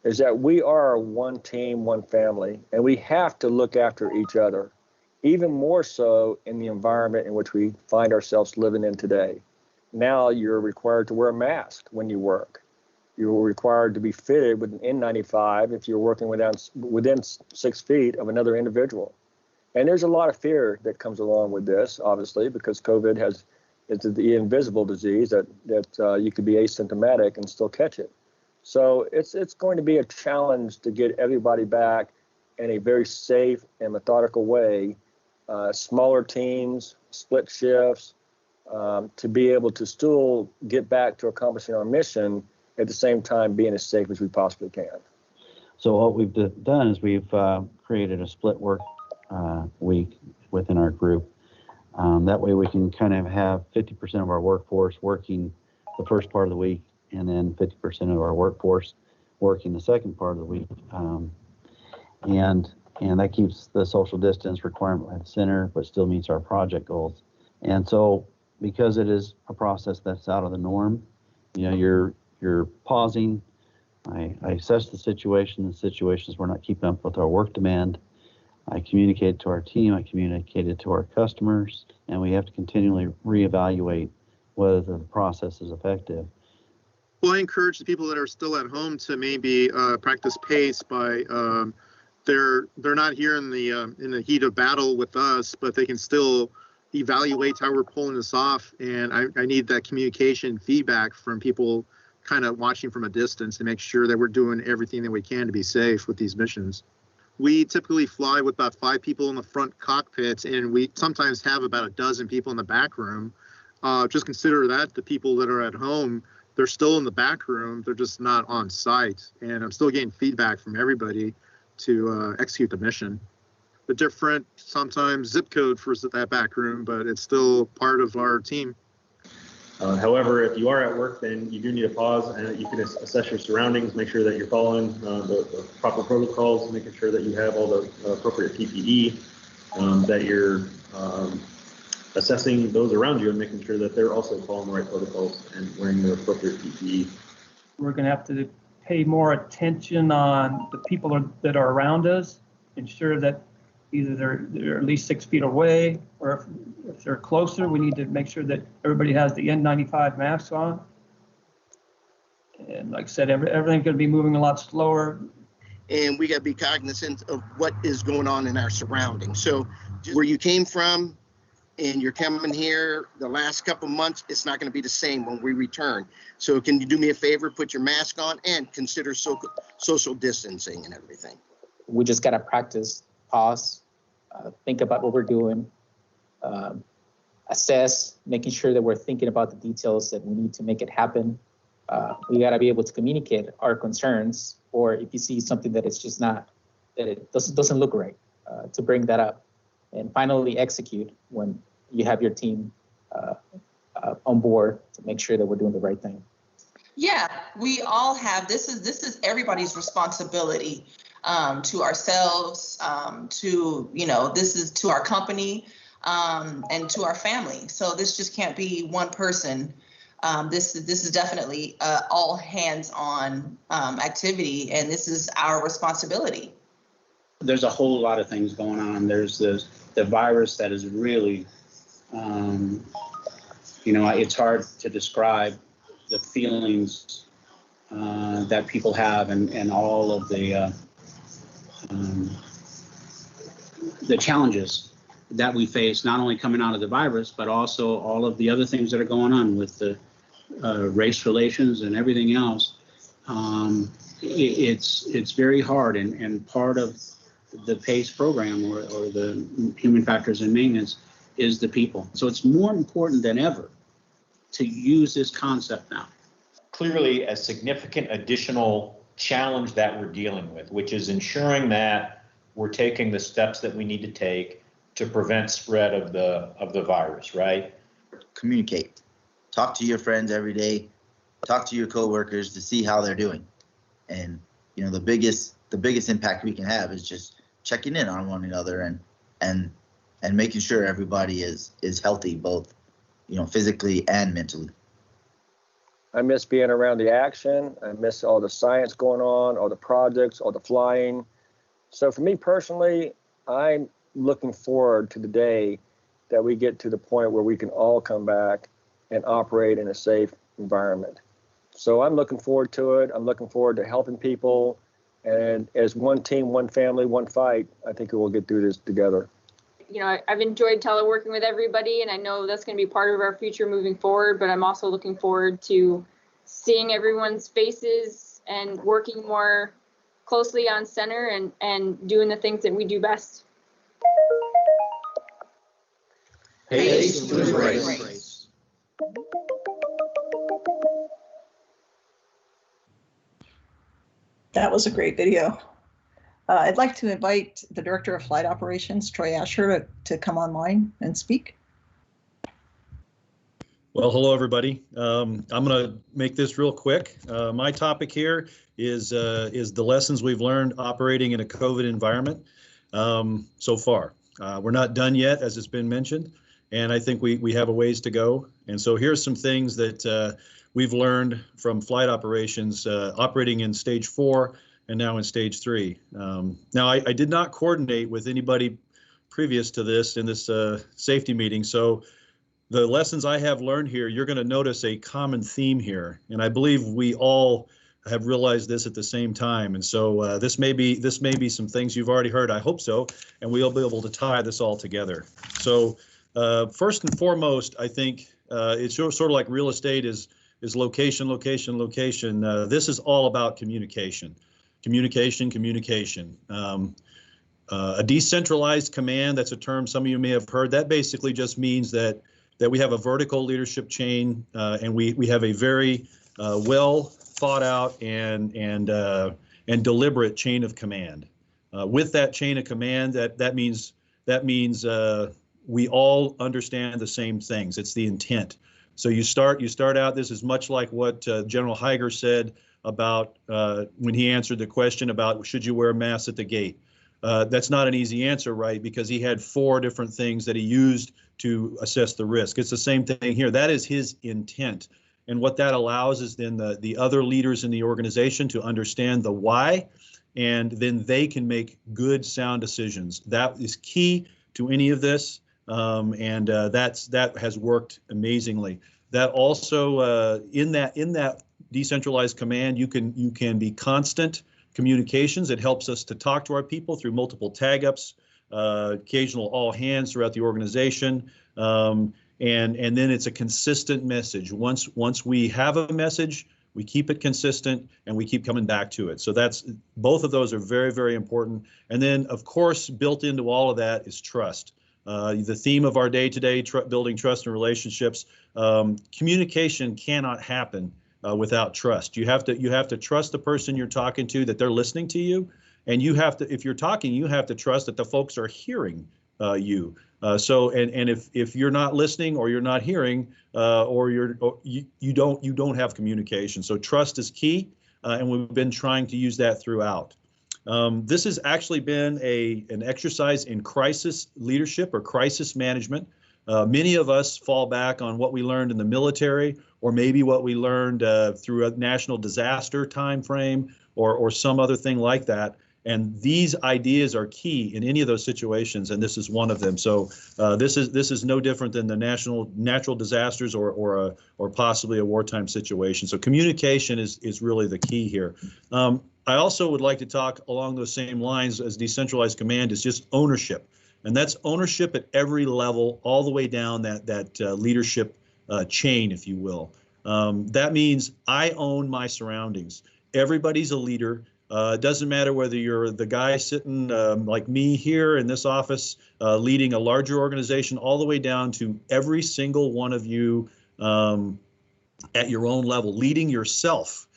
is that we are one team, one family, and we have to look after each other, even more so in the environment in which we find ourselves living in today. Now you're required to wear a mask when you work. You're required to be fitted with an N95 if you're working within 6 feet of another individual. And there's a lot of fear that comes along with this, obviously, because COVID it's the invisible disease that you could be asymptomatic and still catch it. So it's going to be a challenge to get everybody back in a very safe and methodical way, smaller teams, split shifts, to be able to still get back to accomplishing our mission at the same time being as safe as we possibly can. So what we've done is we've created a split work week within our group. That way we can kind of have 50% of our workforce working the first part of the week, and then 50% of our workforce working the second part of the week. And that keeps the social distance requirement at the center, but still meets our project goals. And so because it is a process that's out of the norm, you're pausing. I assess the situations we're not keeping up with our work demand. I communicate to our team, I communicate it to our customers, and we have to continually reevaluate whether the process is effective. Well, I encourage the people that are still at home to maybe practice pace by they're not here in the heat of battle with us, but they can still evaluate how we're pulling this off. And I need that communication feedback from people kind of watching from a distance to make sure that we're doing everything that we can to be safe with these missions. We typically fly with about 5 people in the front cockpits, and we sometimes have about a dozen people in the back room. Just consider that the people that are at home, they're still in the back room, they're just not on site. And I'm still getting feedback from everybody to execute the mission. The different, sometimes zip code for that back room, but it's still part of our team. However, if you are at work, then you do need a pause, and you can assess your surroundings, make sure that you're following the proper protocols, making sure that you have all the appropriate PPE, that you're assessing those around you and making sure that they're also following the right protocols and wearing the appropriate PPE. We're going to have to pay more attention on the people that are around us, ensure that either they're at least 6 feet away, or if they're closer, we need to make sure that everybody has the N95 masks on. And like I said, everything's going to be moving a lot slower. And we got to be cognizant of what is going on in our surroundings. So where you came from and you're coming here the last couple months, it's not going to be the same when we return. So can you do me a favor, put your mask on and consider social distancing and everything. We just got to practice, pause, think about what we're doing, assess, making sure that we're thinking about the details that we need to make it happen. We got to be able to communicate our concerns, or if you see something that it's just not, that it doesn't look right, to bring that up, and finally execute when you have your team on board to make sure that we're doing the right thing. Yeah, we all have, this is everybody's responsibility, to ourselves, this is to our company, and to our family. So this just can't be one person. This is definitely all hands-on activity, and this is our responsibility. There's a whole lot of things going on. There's the virus that is really, it's hard to describe the feelings that people have, and all of the challenges that we face, not only coming out of the virus, but also all of the other things that are going on with the race relations and everything else. It's very hard, and part of the PACE program or the human factors and maintenance is the people. So it's more important than ever to use this concept now. Clearly a significant additional challenge that we're dealing with, which is ensuring that we're taking the steps that we need to take to prevent spread of the virus, right? Communicate. Talk to your friends every day. Talk to your coworkers to see how they're doing. And the biggest impact we can have is just checking in on one another and making sure everybody is healthy, both physically and mentally. I miss being around the action. I miss all the science going on, all the projects, all the flying. So for me personally, I'm looking forward to the day that we get to the point where we can all come back and operate in a safe environment. So I'm looking forward to it. I'm looking forward to helping people. And as one team, one family, one fight, I think we'll get through this together. You know, I've enjoyed teleworking with everybody, and I know that's going to be part of our future moving forward, but I'm also looking forward to seeing everyone's faces and working more closely on center and doing the things that we do best. Pace to embrace. That was a great video. I'd like to invite the Director of Flight Operations, Troy Asher, to come online and speak. Well, hello, everybody. I'm going to make this real quick. My topic here is the lessons we've learned operating in a COVID environment so far. We're not done yet, as it's been mentioned, and I think we have a ways to go. And so here's some things that we've learned from flight operations operating in stage 4 and now in stage 3. Now, I did not coordinate with anybody previous to this in this safety meeting, so the lessons I have learned here, you're going to notice a common theme here, and I believe we all have realized this at the same time. And so this may be some things you've already heard. I hope so, and we'll be able to tie this all together. So first and foremost, I think it's sort of like real estate is location, location, location. This is all about communication. Communication. A decentralized command, that's a term some of you may have heard. That basically just means that we have a vertical leadership chain, and we have a very well thought out and deliberate chain of command. With that chain of command, that means we all understand the same things. It's the intent. So you start out. This is much like what General Higer said about when he answered the question about should you wear a mask at the gate. That's not an easy answer, right? Because he had 4 different things that he used to assess the risk. It's the same thing here. That is his intent. And what that allows is then the other leaders in the organization to understand the why, and then they can make good, sound decisions. That is key to any of this, and that has worked amazingly. That also in that decentralized command, you can be constant communications. It helps us to talk to our people through multiple tag ups, occasional all hands throughout the organization. And then it's a consistent message. Once we have a message, we keep it consistent and we keep coming back to it. So both of those are very, very important. And then, of course, built into all of that is trust. The theme of our day today, building trust and relationships. Communication cannot happen without trust. You have to trust the person you're talking to, that they're listening to you, and if you're talking, you have to trust that the folks are hearing you. So if you're not listening or you're not hearing you don't have communication. So trust is key, and we've been trying to use that throughout. This has actually been an exercise in crisis leadership or crisis management. Many of us fall back on what we learned in the military, or maybe what we learned through a national disaster time frame, or some other thing like that. And these ideas are key in any of those situations, and this is one of them. So this is no different than the natural disasters or possibly a wartime situation. So communication is really the key here. I also would like to talk along those same lines as decentralized command is just ownership, and that's ownership at every level, all the way down that leadership chain, if you will. That means I own my surroundings. Everybody's a leader. It doesn't matter whether you're the guy sitting like me here in this office leading a larger organization, all the way down to every single one of you at your own level, leading yourself,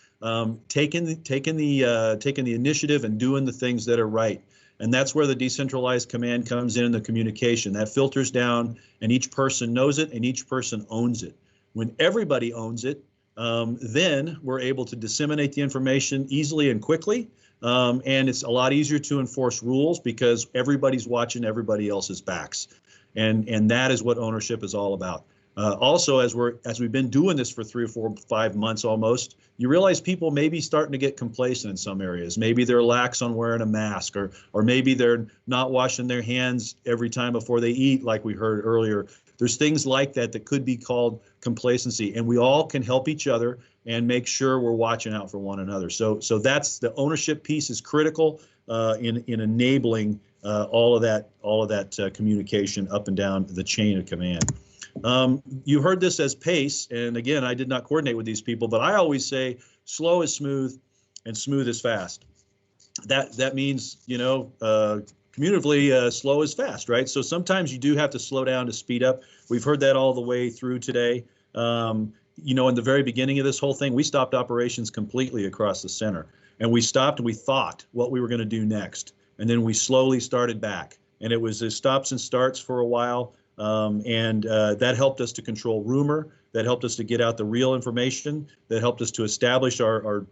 taking the initiative and doing the things that are right. And that's where the decentralized command comes in, the communication. That filters down, and each person knows it, and each person owns it. When everybody owns it, then we're able to disseminate the information easily and quickly, and it's a lot easier to enforce rules because everybody's watching everybody else's backs, and that is what ownership is all about. Also, as we've been doing this for 3 or 4 or 5 months almost, you realize people may be starting to get complacent in some areas. Maybe they're lax on wearing a mask, or maybe they're not washing their hands every time before they eat, like we heard earlier. There's things like that that could be called complacency, and we all can help each other and make sure we're watching out for one another. So that's the ownership piece is critical in enabling all of that communication up and down the chain of command. You heard this as pace, and again, I did not coordinate with these people, but I always say slow is smooth and smooth is fast. That means, you know, communicatively, slow is fast, right? So sometimes you do have to slow down to speed up. We've heard that all the way through today. You know, in the very beginning of this whole thing, we stopped operations completely across the center, and we stopped and we thought what we were going to do next, and then we slowly started back, and it was stops and starts for a while. That helped us to control rumor. That helped us to get out the real information. That helped us to establish our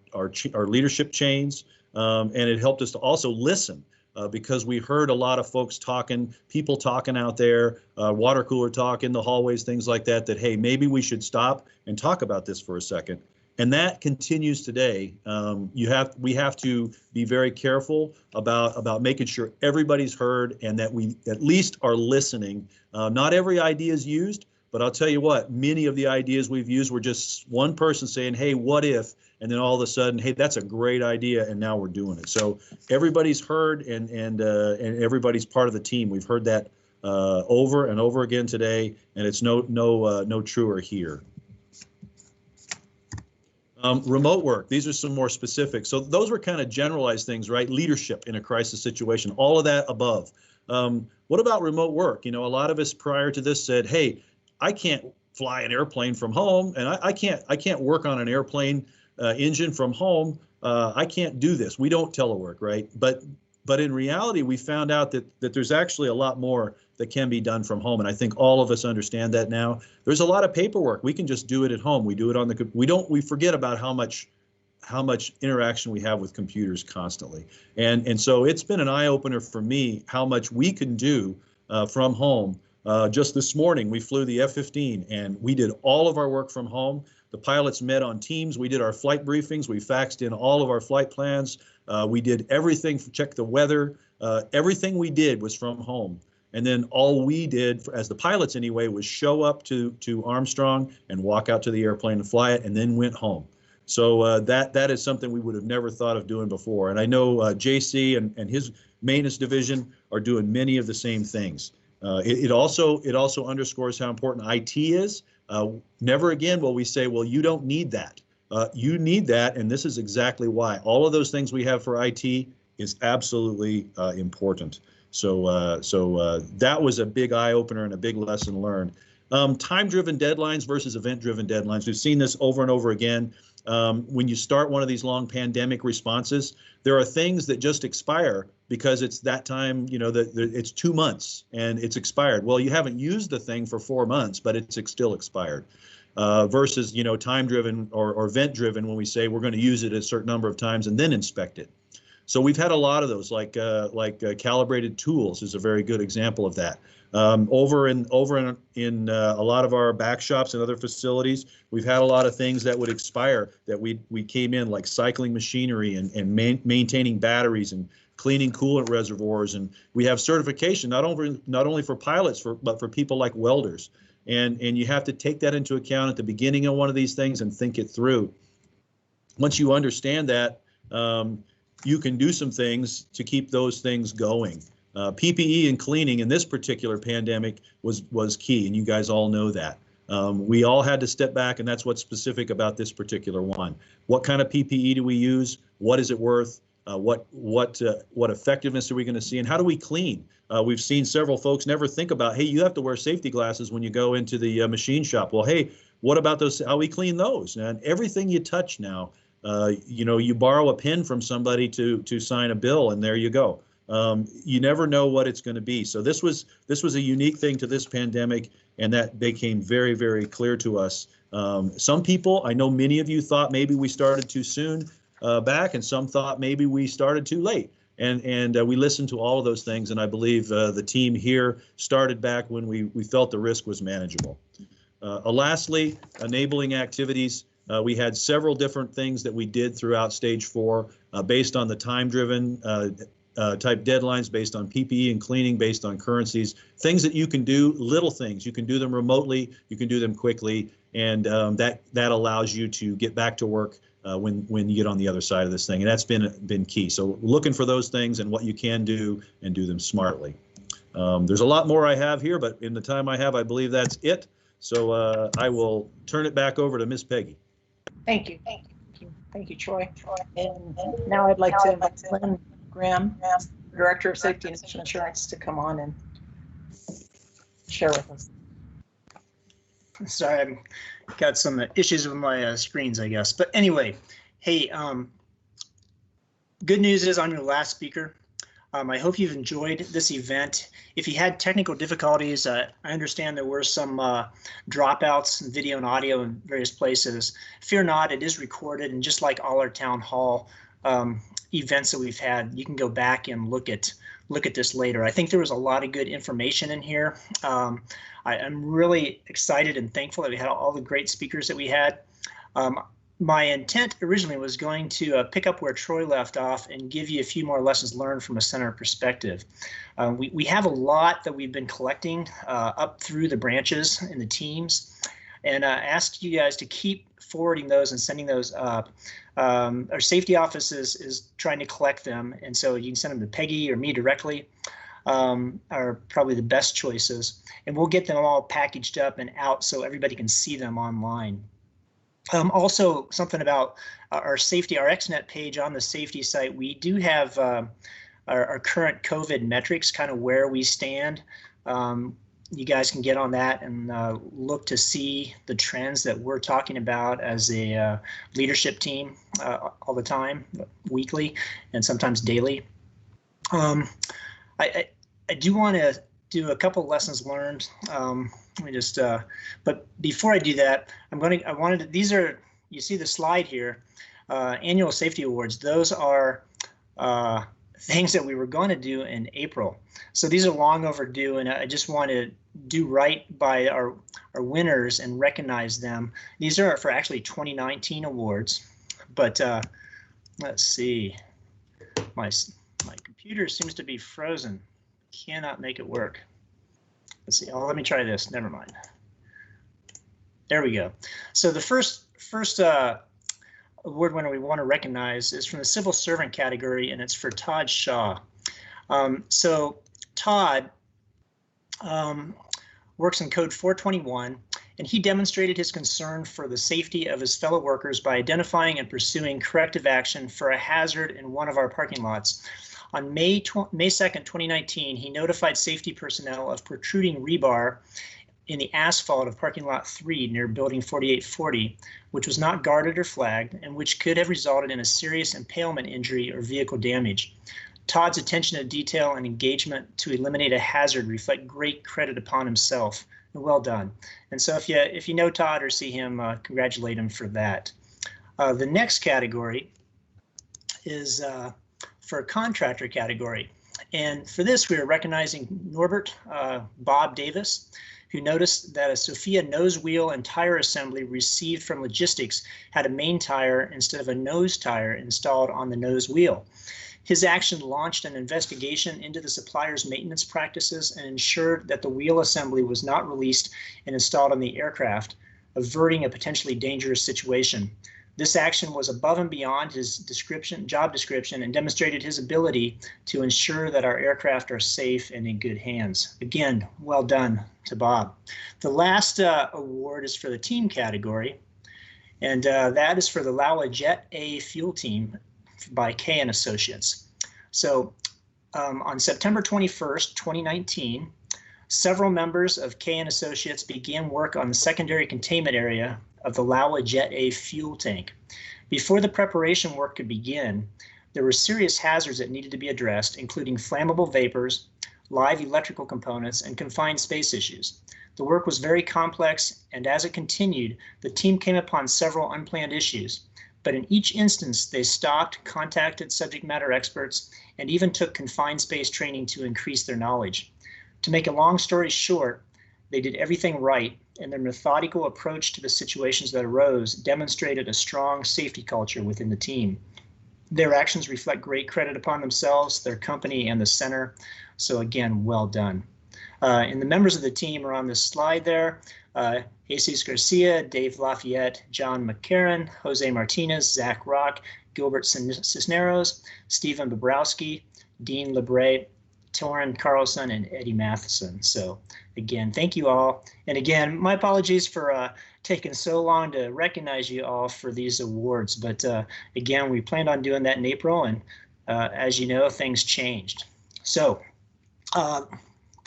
leadership chains, and it helped us to also listen because we heard a lot of folks talking, people talking out there, water cooler talk in the hallways, things like that. That hey, maybe we should stop and talk about this for a second. And that continues today. We have to be very careful about making sure everybody's heard and that we at least are listening. Not every idea is used, but I'll tell you what, many of the ideas we've used were just one person saying, hey, what if? And then all of a sudden, hey, that's a great idea, and now we're doing it. So everybody's heard and everybody's part of the team. We've heard that over and over again today, and it's no truer here. Remote work, these are some more specific. So those were kind of generalized things, right? Leadership in a crisis situation, all of that above. What about remote work? You know, a lot of us prior to this said, hey, I can't fly an airplane from home, and I can't work on an airplane engine from home. I can't do this. We don't telework, right? But in reality, we found out that there's actually a lot more that can be done from home, and I think all of us understand that now. There's a lot of paperwork. We can just do it at home. We do it on the. We forget about how much interaction we have with computers constantly, and so it's been an eye opener for me how much we can do from home. Just this morning, we flew the F-15, and we did all of our work from home. The pilots met on Teams. We did our flight briefings. We faxed in all of our flight plans. We did everything, check the weather. Everything we did was from home. And then all we did, as the pilots anyway, was show up to Armstrong and walk out to the airplane and fly it, and then went home. So that is something we would have never thought of doing before. And I know JC and his maintenance division are doing many of the same things. It also underscores how important IT is. Never again will we say, well, you don't need that. You need that, and this is exactly why. All of those things we have for IT is absolutely important. So that was a big eye opener and a big lesson learned. Time-driven deadlines versus event-driven deadlines. We've seen this over and over again. When you start one of these long pandemic responses, there are things that just expire because it's that time, you know, that it's 2 months and it's expired. Well, you haven't used the thing for 4 months, but it's still expired. Versus, you know, time-driven or event-driven when we say we're going to use it a certain number of times and then inspect it. So we've had a lot of those, like calibrated tools is a very good example of that. Over in a lot of our back shops and other facilities, we've had a lot of things that would expire that we came in, like cycling machinery and maintaining batteries and cleaning coolant reservoirs, and we have certification not only for pilots but for people like welders, and you have to take that into account at the beginning of one of these things and think it through. Once you understand that, you can do some things to keep those things going. PPE and cleaning in this particular pandemic was key, and you guys all know that. We all had to step back, and that's what's specific about this particular one. What kind of PPE do we use? What is it worth? What effectiveness are we going to see, and how do we clean? We've seen several folks never think about, hey, you have to wear safety glasses when you go into the machine shop. Well, hey, what about those? How we clean those? And everything you touch now, you know, you borrow a pen from somebody to sign a bill, and there you go. You never know what it's going to be. So this was a unique thing to this pandemic, and that became very, very clear to us. Some people, I know many of you thought maybe we started too soon back, and some thought maybe we started too late. And we listened to all of those things, and I believe the team here started back when we felt the risk was manageable. Lastly, enabling activities. We had several different things that we did throughout stage 4 based on the time-driven type deadlines based on PPE and cleaning, based on currencies, things that you can do, little things. You can do them remotely, you can do them quickly, and that allows you to get back to work when you get on the other side of this thing. And that's been key. So looking for those things and what you can do and do them smartly. There's a lot more I have here, but in the time I have, I believe that's it. So I will turn it back over to Ms. Peggy. Thank you. Thank you, Troy. And now I'd like to invite Lynn Graham, Director of Safety and Mission Assurance, to come on and share with us. Sorry, I've got some issues with my screens, I guess. But anyway, hey, good news is I'm your last speaker. I hope you've enjoyed this event. If you had technical difficulties, I understand there were some dropouts in video and audio in various places. Fear not, it is recorded, and just like all our town hall events that we've had, you can go back and look at this later. I think there was a lot of good information in here. I'm really excited and thankful that we had all the great speakers that we had. My intent originally was going to pick up where Troy left off and give you a few more lessons learned from a center perspective. We have a lot that we've been collecting up through the branches and the teams, and ask you guys to keep forwarding those and sending those up. Our safety office is trying to collect them, and so you can send them to Peggy or me directly. Are probably the best choices, and we'll get them all packaged up and out so everybody can see them online. Also, something about our safety, our XNet page on the safety site, we do have our current COVID metrics, kind of where we stand. You guys can get on that and look to see the trends that we're talking about as a leadership team all the time, weekly and sometimes daily. I do want to do a couple lessons learned. Let me just, but before I do that, these are, you see the slide here, annual safety awards. Those are things that we were going to do in April. So these are long overdue, and I just want to do right by our winners and recognize them. These are for actually 2019 awards, but let's see, my computer seems to be frozen. Cannot make it work. Let's see. Oh, let me try this. Never mind. There we go. So the first award winner we want to recognize is from the civil servant category, and it's for Todd Shaw. So Todd works in Code 421, and he demonstrated his concern for the safety of his fellow workers by identifying and pursuing corrective action for a hazard in one of our parking lots. On May 2nd, 2019, he notified safety personnel of protruding rebar in the asphalt of parking lot 3 near building 4840, which was not guarded or flagged and which could have resulted in a serious impalement injury or vehicle damage. Todd's attention to detail and engagement to eliminate a hazard reflect great credit upon himself. Well done. And so if you know Todd or see him, congratulate him for that. The next category is for a contractor category. And for this, we are recognizing Norbert Bob Davis, who noticed that a Sophia nose wheel and tire assembly received from logistics had a main tire instead of a nose tire installed on the nose wheel. His action launched an investigation into the supplier's maintenance practices and ensured that the wheel assembly was not released and installed on the aircraft, averting a potentially dangerous situation. This action was above and beyond his job description, and demonstrated his ability to ensure that our aircraft are safe and in good hands. Again, well done to Bob. The last award is for the team category, and that is for the LAWA Jet A fuel team by K and Associates. So on September 21st, 2019, several members of K and Associates began work on the secondary containment area of the LAWA Jet A fuel tank. Before the preparation work could begin, there were serious hazards that needed to be addressed, including flammable vapors, live electrical components, and confined space issues. The work was very complex, and as it continued, the team came upon several unplanned issues. But in each instance, they stopped, contacted subject matter experts, and even took confined space training to increase their knowledge. To make a long story short, they did everything right, and their methodical approach to the situations that arose demonstrated a strong safety culture within the team. Their actions reflect great credit upon themselves, their company, and the center. So again, well done. And the members of the team are on this slide there. Jesus Garcia, Dave Lafayette, John McCarran, Jose Martinez, Zach Rock, Gilbert Cisneros, Stephen Bobrowski, Dean LeBray, Torin Carlson, and Eddie Matheson. So again, thank you all. And again, my apologies for taking so long to recognize you all for these awards. But again, we planned on doing that in April, and as you know, things changed. So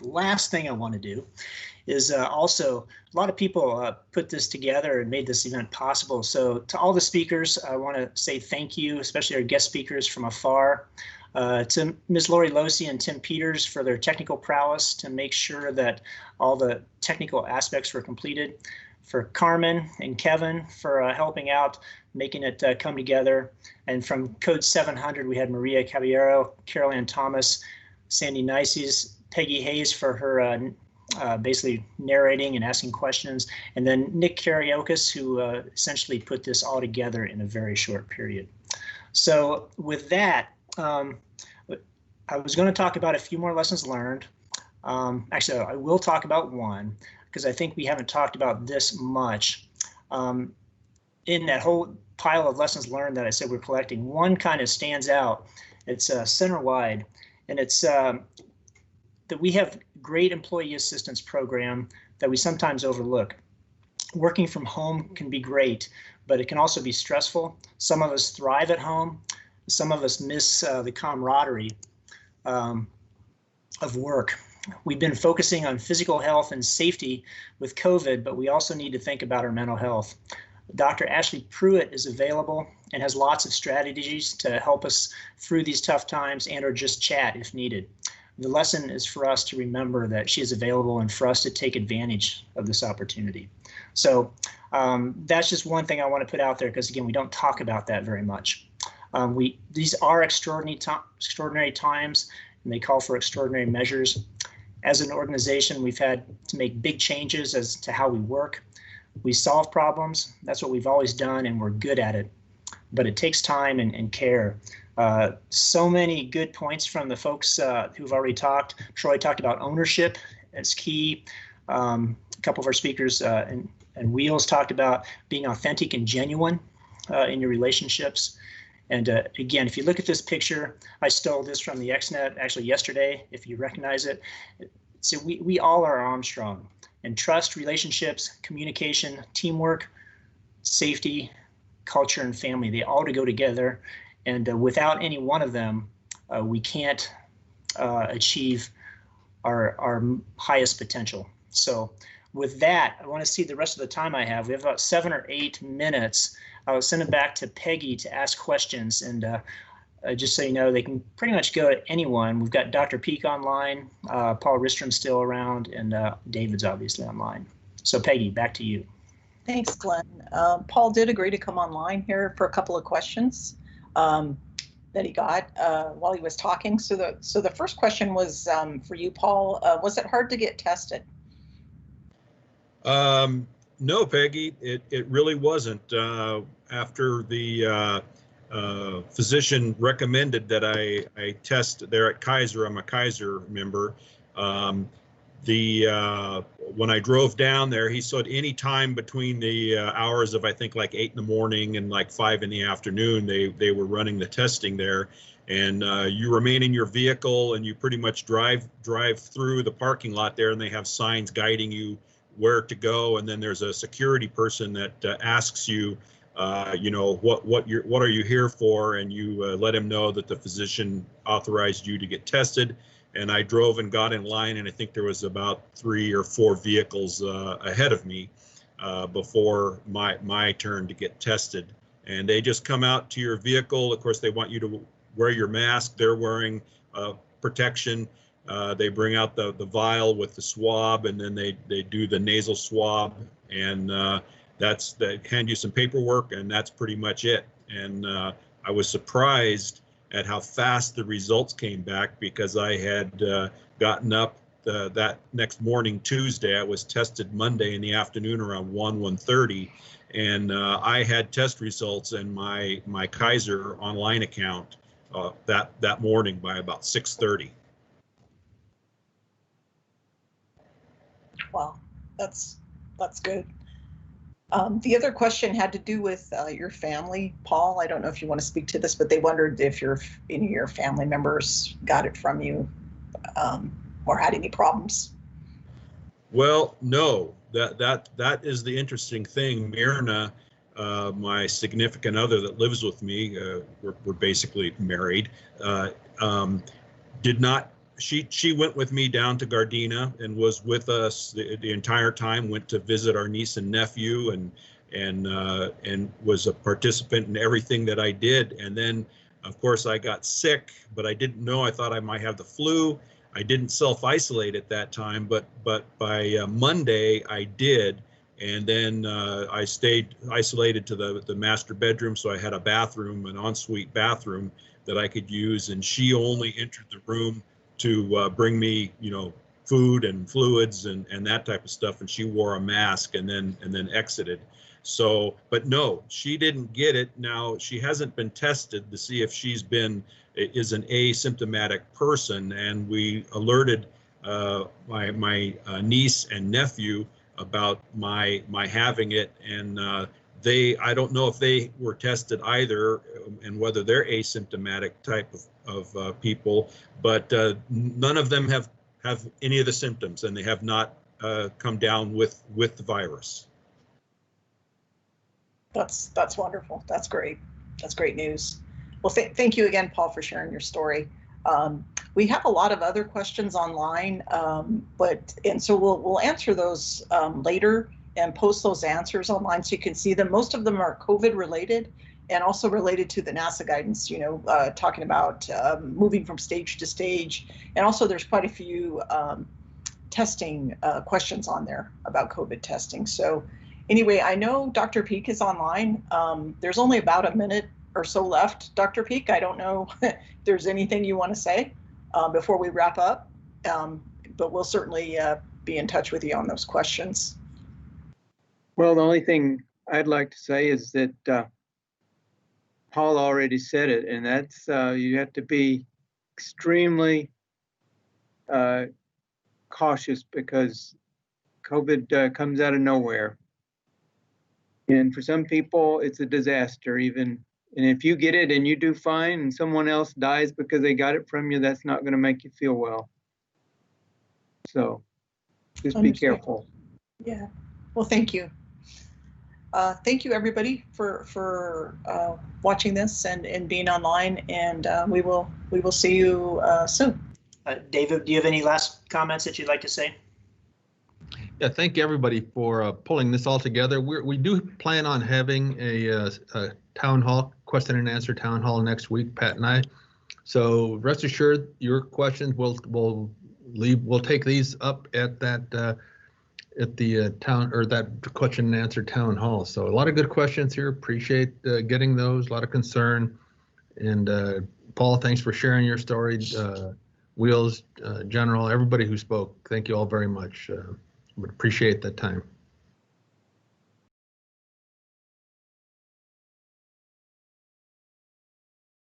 last thing I want to do is also, a lot of people put this together and made this event possible. So to all the speakers, I want to say thank you, especially our guest speakers from afar. To Ms. Lori Losi and Tim Peters for their technical prowess to make sure that all the technical aspects were completed. For Carmen and Kevin for helping out, making it come together. And from Code 700, we had Maria Caballero, Carol Ann Thomas, Sandy Nices, Peggy Hayes for her basically narrating and asking questions, and then Nick Karaokis, who essentially put this all together in a very short period. So with that, I was going to talk about a few more lessons learned. Actually, I will talk about one, because I think we haven't talked about this much. In that whole pile of lessons learned that I said we're collecting, one kind of stands out. It's center-wide, and it's that we have great employee assistance program that we sometimes overlook. Working from home can be great, but it can also be stressful. Some of us thrive at home. Some of us miss the camaraderie of work. We've been focusing on physical health and safety with COVID, but we also need to think about our mental health. Dr. Ashley Pruitt is available and has lots of strategies to help us through these tough times and or just chat if needed. The lesson is for us to remember that she is available and for us to take advantage of this opportunity. So that's just one thing I want to put out there, because again, we don't talk about that very much. These are extraordinary times, and they call for extraordinary measures. As an organization, we've had to make big changes as to how we work. We solve problems. That's what we've always done, and we're good at it. But it takes time and care. So many good points from the folks who've already talked. Troy talked about ownership as key. A couple of our speakers and Wheels talked about being authentic and genuine in your relationships. And again, if you look at this picture, I stole this from the XNet actually yesterday, if you recognize it. So we all are Armstrong. And trust, relationships, communication, teamwork, safety, culture, and family, they all go together. And without any one of them, we can't achieve our highest potential. So with that, I want to see the rest of the time I have. We have about 7 or 8 minutes. I'll send it back to Peggy to ask questions. And just so you know, they can pretty much go to anyone. We've got Dr. Peak online, Paul Ristrom's still around, and David's obviously online. So Peggy, back to you. Thanks, Glenn. Paul did agree to come online here for a couple of questions that he got while he was talking. So the first question was for you, Paul. Was it hard to get tested? No, Peggy, it really wasn't. After the physician recommended that I test there at Kaiser, I'm a Kaiser member. When I drove down there, he said any time between the hours of I think like 8 in the morning and like 5 in the afternoon, they were running the testing there. And you remain in your vehicle and you pretty much drive through the parking lot there, and they have signs guiding you where to go. And then there's a security person that asks you, what are you here for? And you let him know that the physician authorized you to get tested. And I drove and got in line, and I think there was about 3 or 4 vehicles ahead of me before my turn to get tested. And they just come out to your vehicle. Of course, they want you to wear your mask. They're wearing protection. They bring out the vial with the swab, and then they do the nasal swab, and they hand you some paperwork, and that's pretty much it. And I was surprised at how fast the results came back, because I had gotten up that next morning, Tuesday. I was tested Monday in the afternoon around 1:30, And I had test results in my Kaiser online account that morning by about 6:30. Wow, that's good. The other question had to do with your family, Paul. I don't know if you want to speak to this, but they wondered if any of your family members got it from you or had any problems. Well, no, that is the interesting thing. Myrna, my significant other that lives with me, we're basically married, did not. She went with me down to Gardena and was with us the entire time. Went to visit our niece and nephew and was a participant in everything that I did. And then, of course, I got sick, but I didn't know. I thought I might have the flu. I didn't self-isolate at that time, but by Monday I did. And then I stayed isolated to the master bedroom, so I had a bathroom, an ensuite bathroom that I could use. And she only entered the room to bring me, food and fluids and that type of stuff. And she wore a mask and then exited. So, but no, she didn't get it. Now, she hasn't been tested to see if is an asymptomatic person. And we alerted my niece and nephew about my having it. And I don't know if they were tested either and whether they're asymptomatic type of people, but none of them have any of the symptoms, and they have not come down with the virus. That's wonderful. That's great. That's great news. Well, thank you again, Paul, for sharing your story. We have a lot of other questions online, so we'll answer those later and post those answers online so you can see them. Most of them are COVID related and also related to the NASA guidance, talking about moving from stage to stage. And also there's quite a few testing questions on there about COVID testing. So anyway, I know Dr. Peak is online. There's only about a minute or so left, Dr. Peak. I don't know if there's anything you want to say before we wrap up, but we'll certainly be in touch with you on those questions. Well, the only thing I'd like to say is that Paul already said it, and that's you have to be extremely cautious because COVID comes out of nowhere. And for some people, it's a disaster even. And if you get it and you do fine and someone else dies because they got it from you, that's not going to make you feel well. So just be careful. Yeah. Well, thank you. Thank you, everybody, for watching this and being online. And we will see you soon. David, do you have any last comments that you'd like to say? Yeah, thank everybody for pulling this all together. We do plan on having a town hall, question and answer town hall next week, Pat and I. So rest assured, your questions we'll take these up at that at the town or that question and answer town hall. So a lot of good questions here. Appreciate getting those. A lot of concern. And Paul, thanks for sharing your story. Wheels, General, everybody who spoke. Thank you all very much. Would appreciate that time.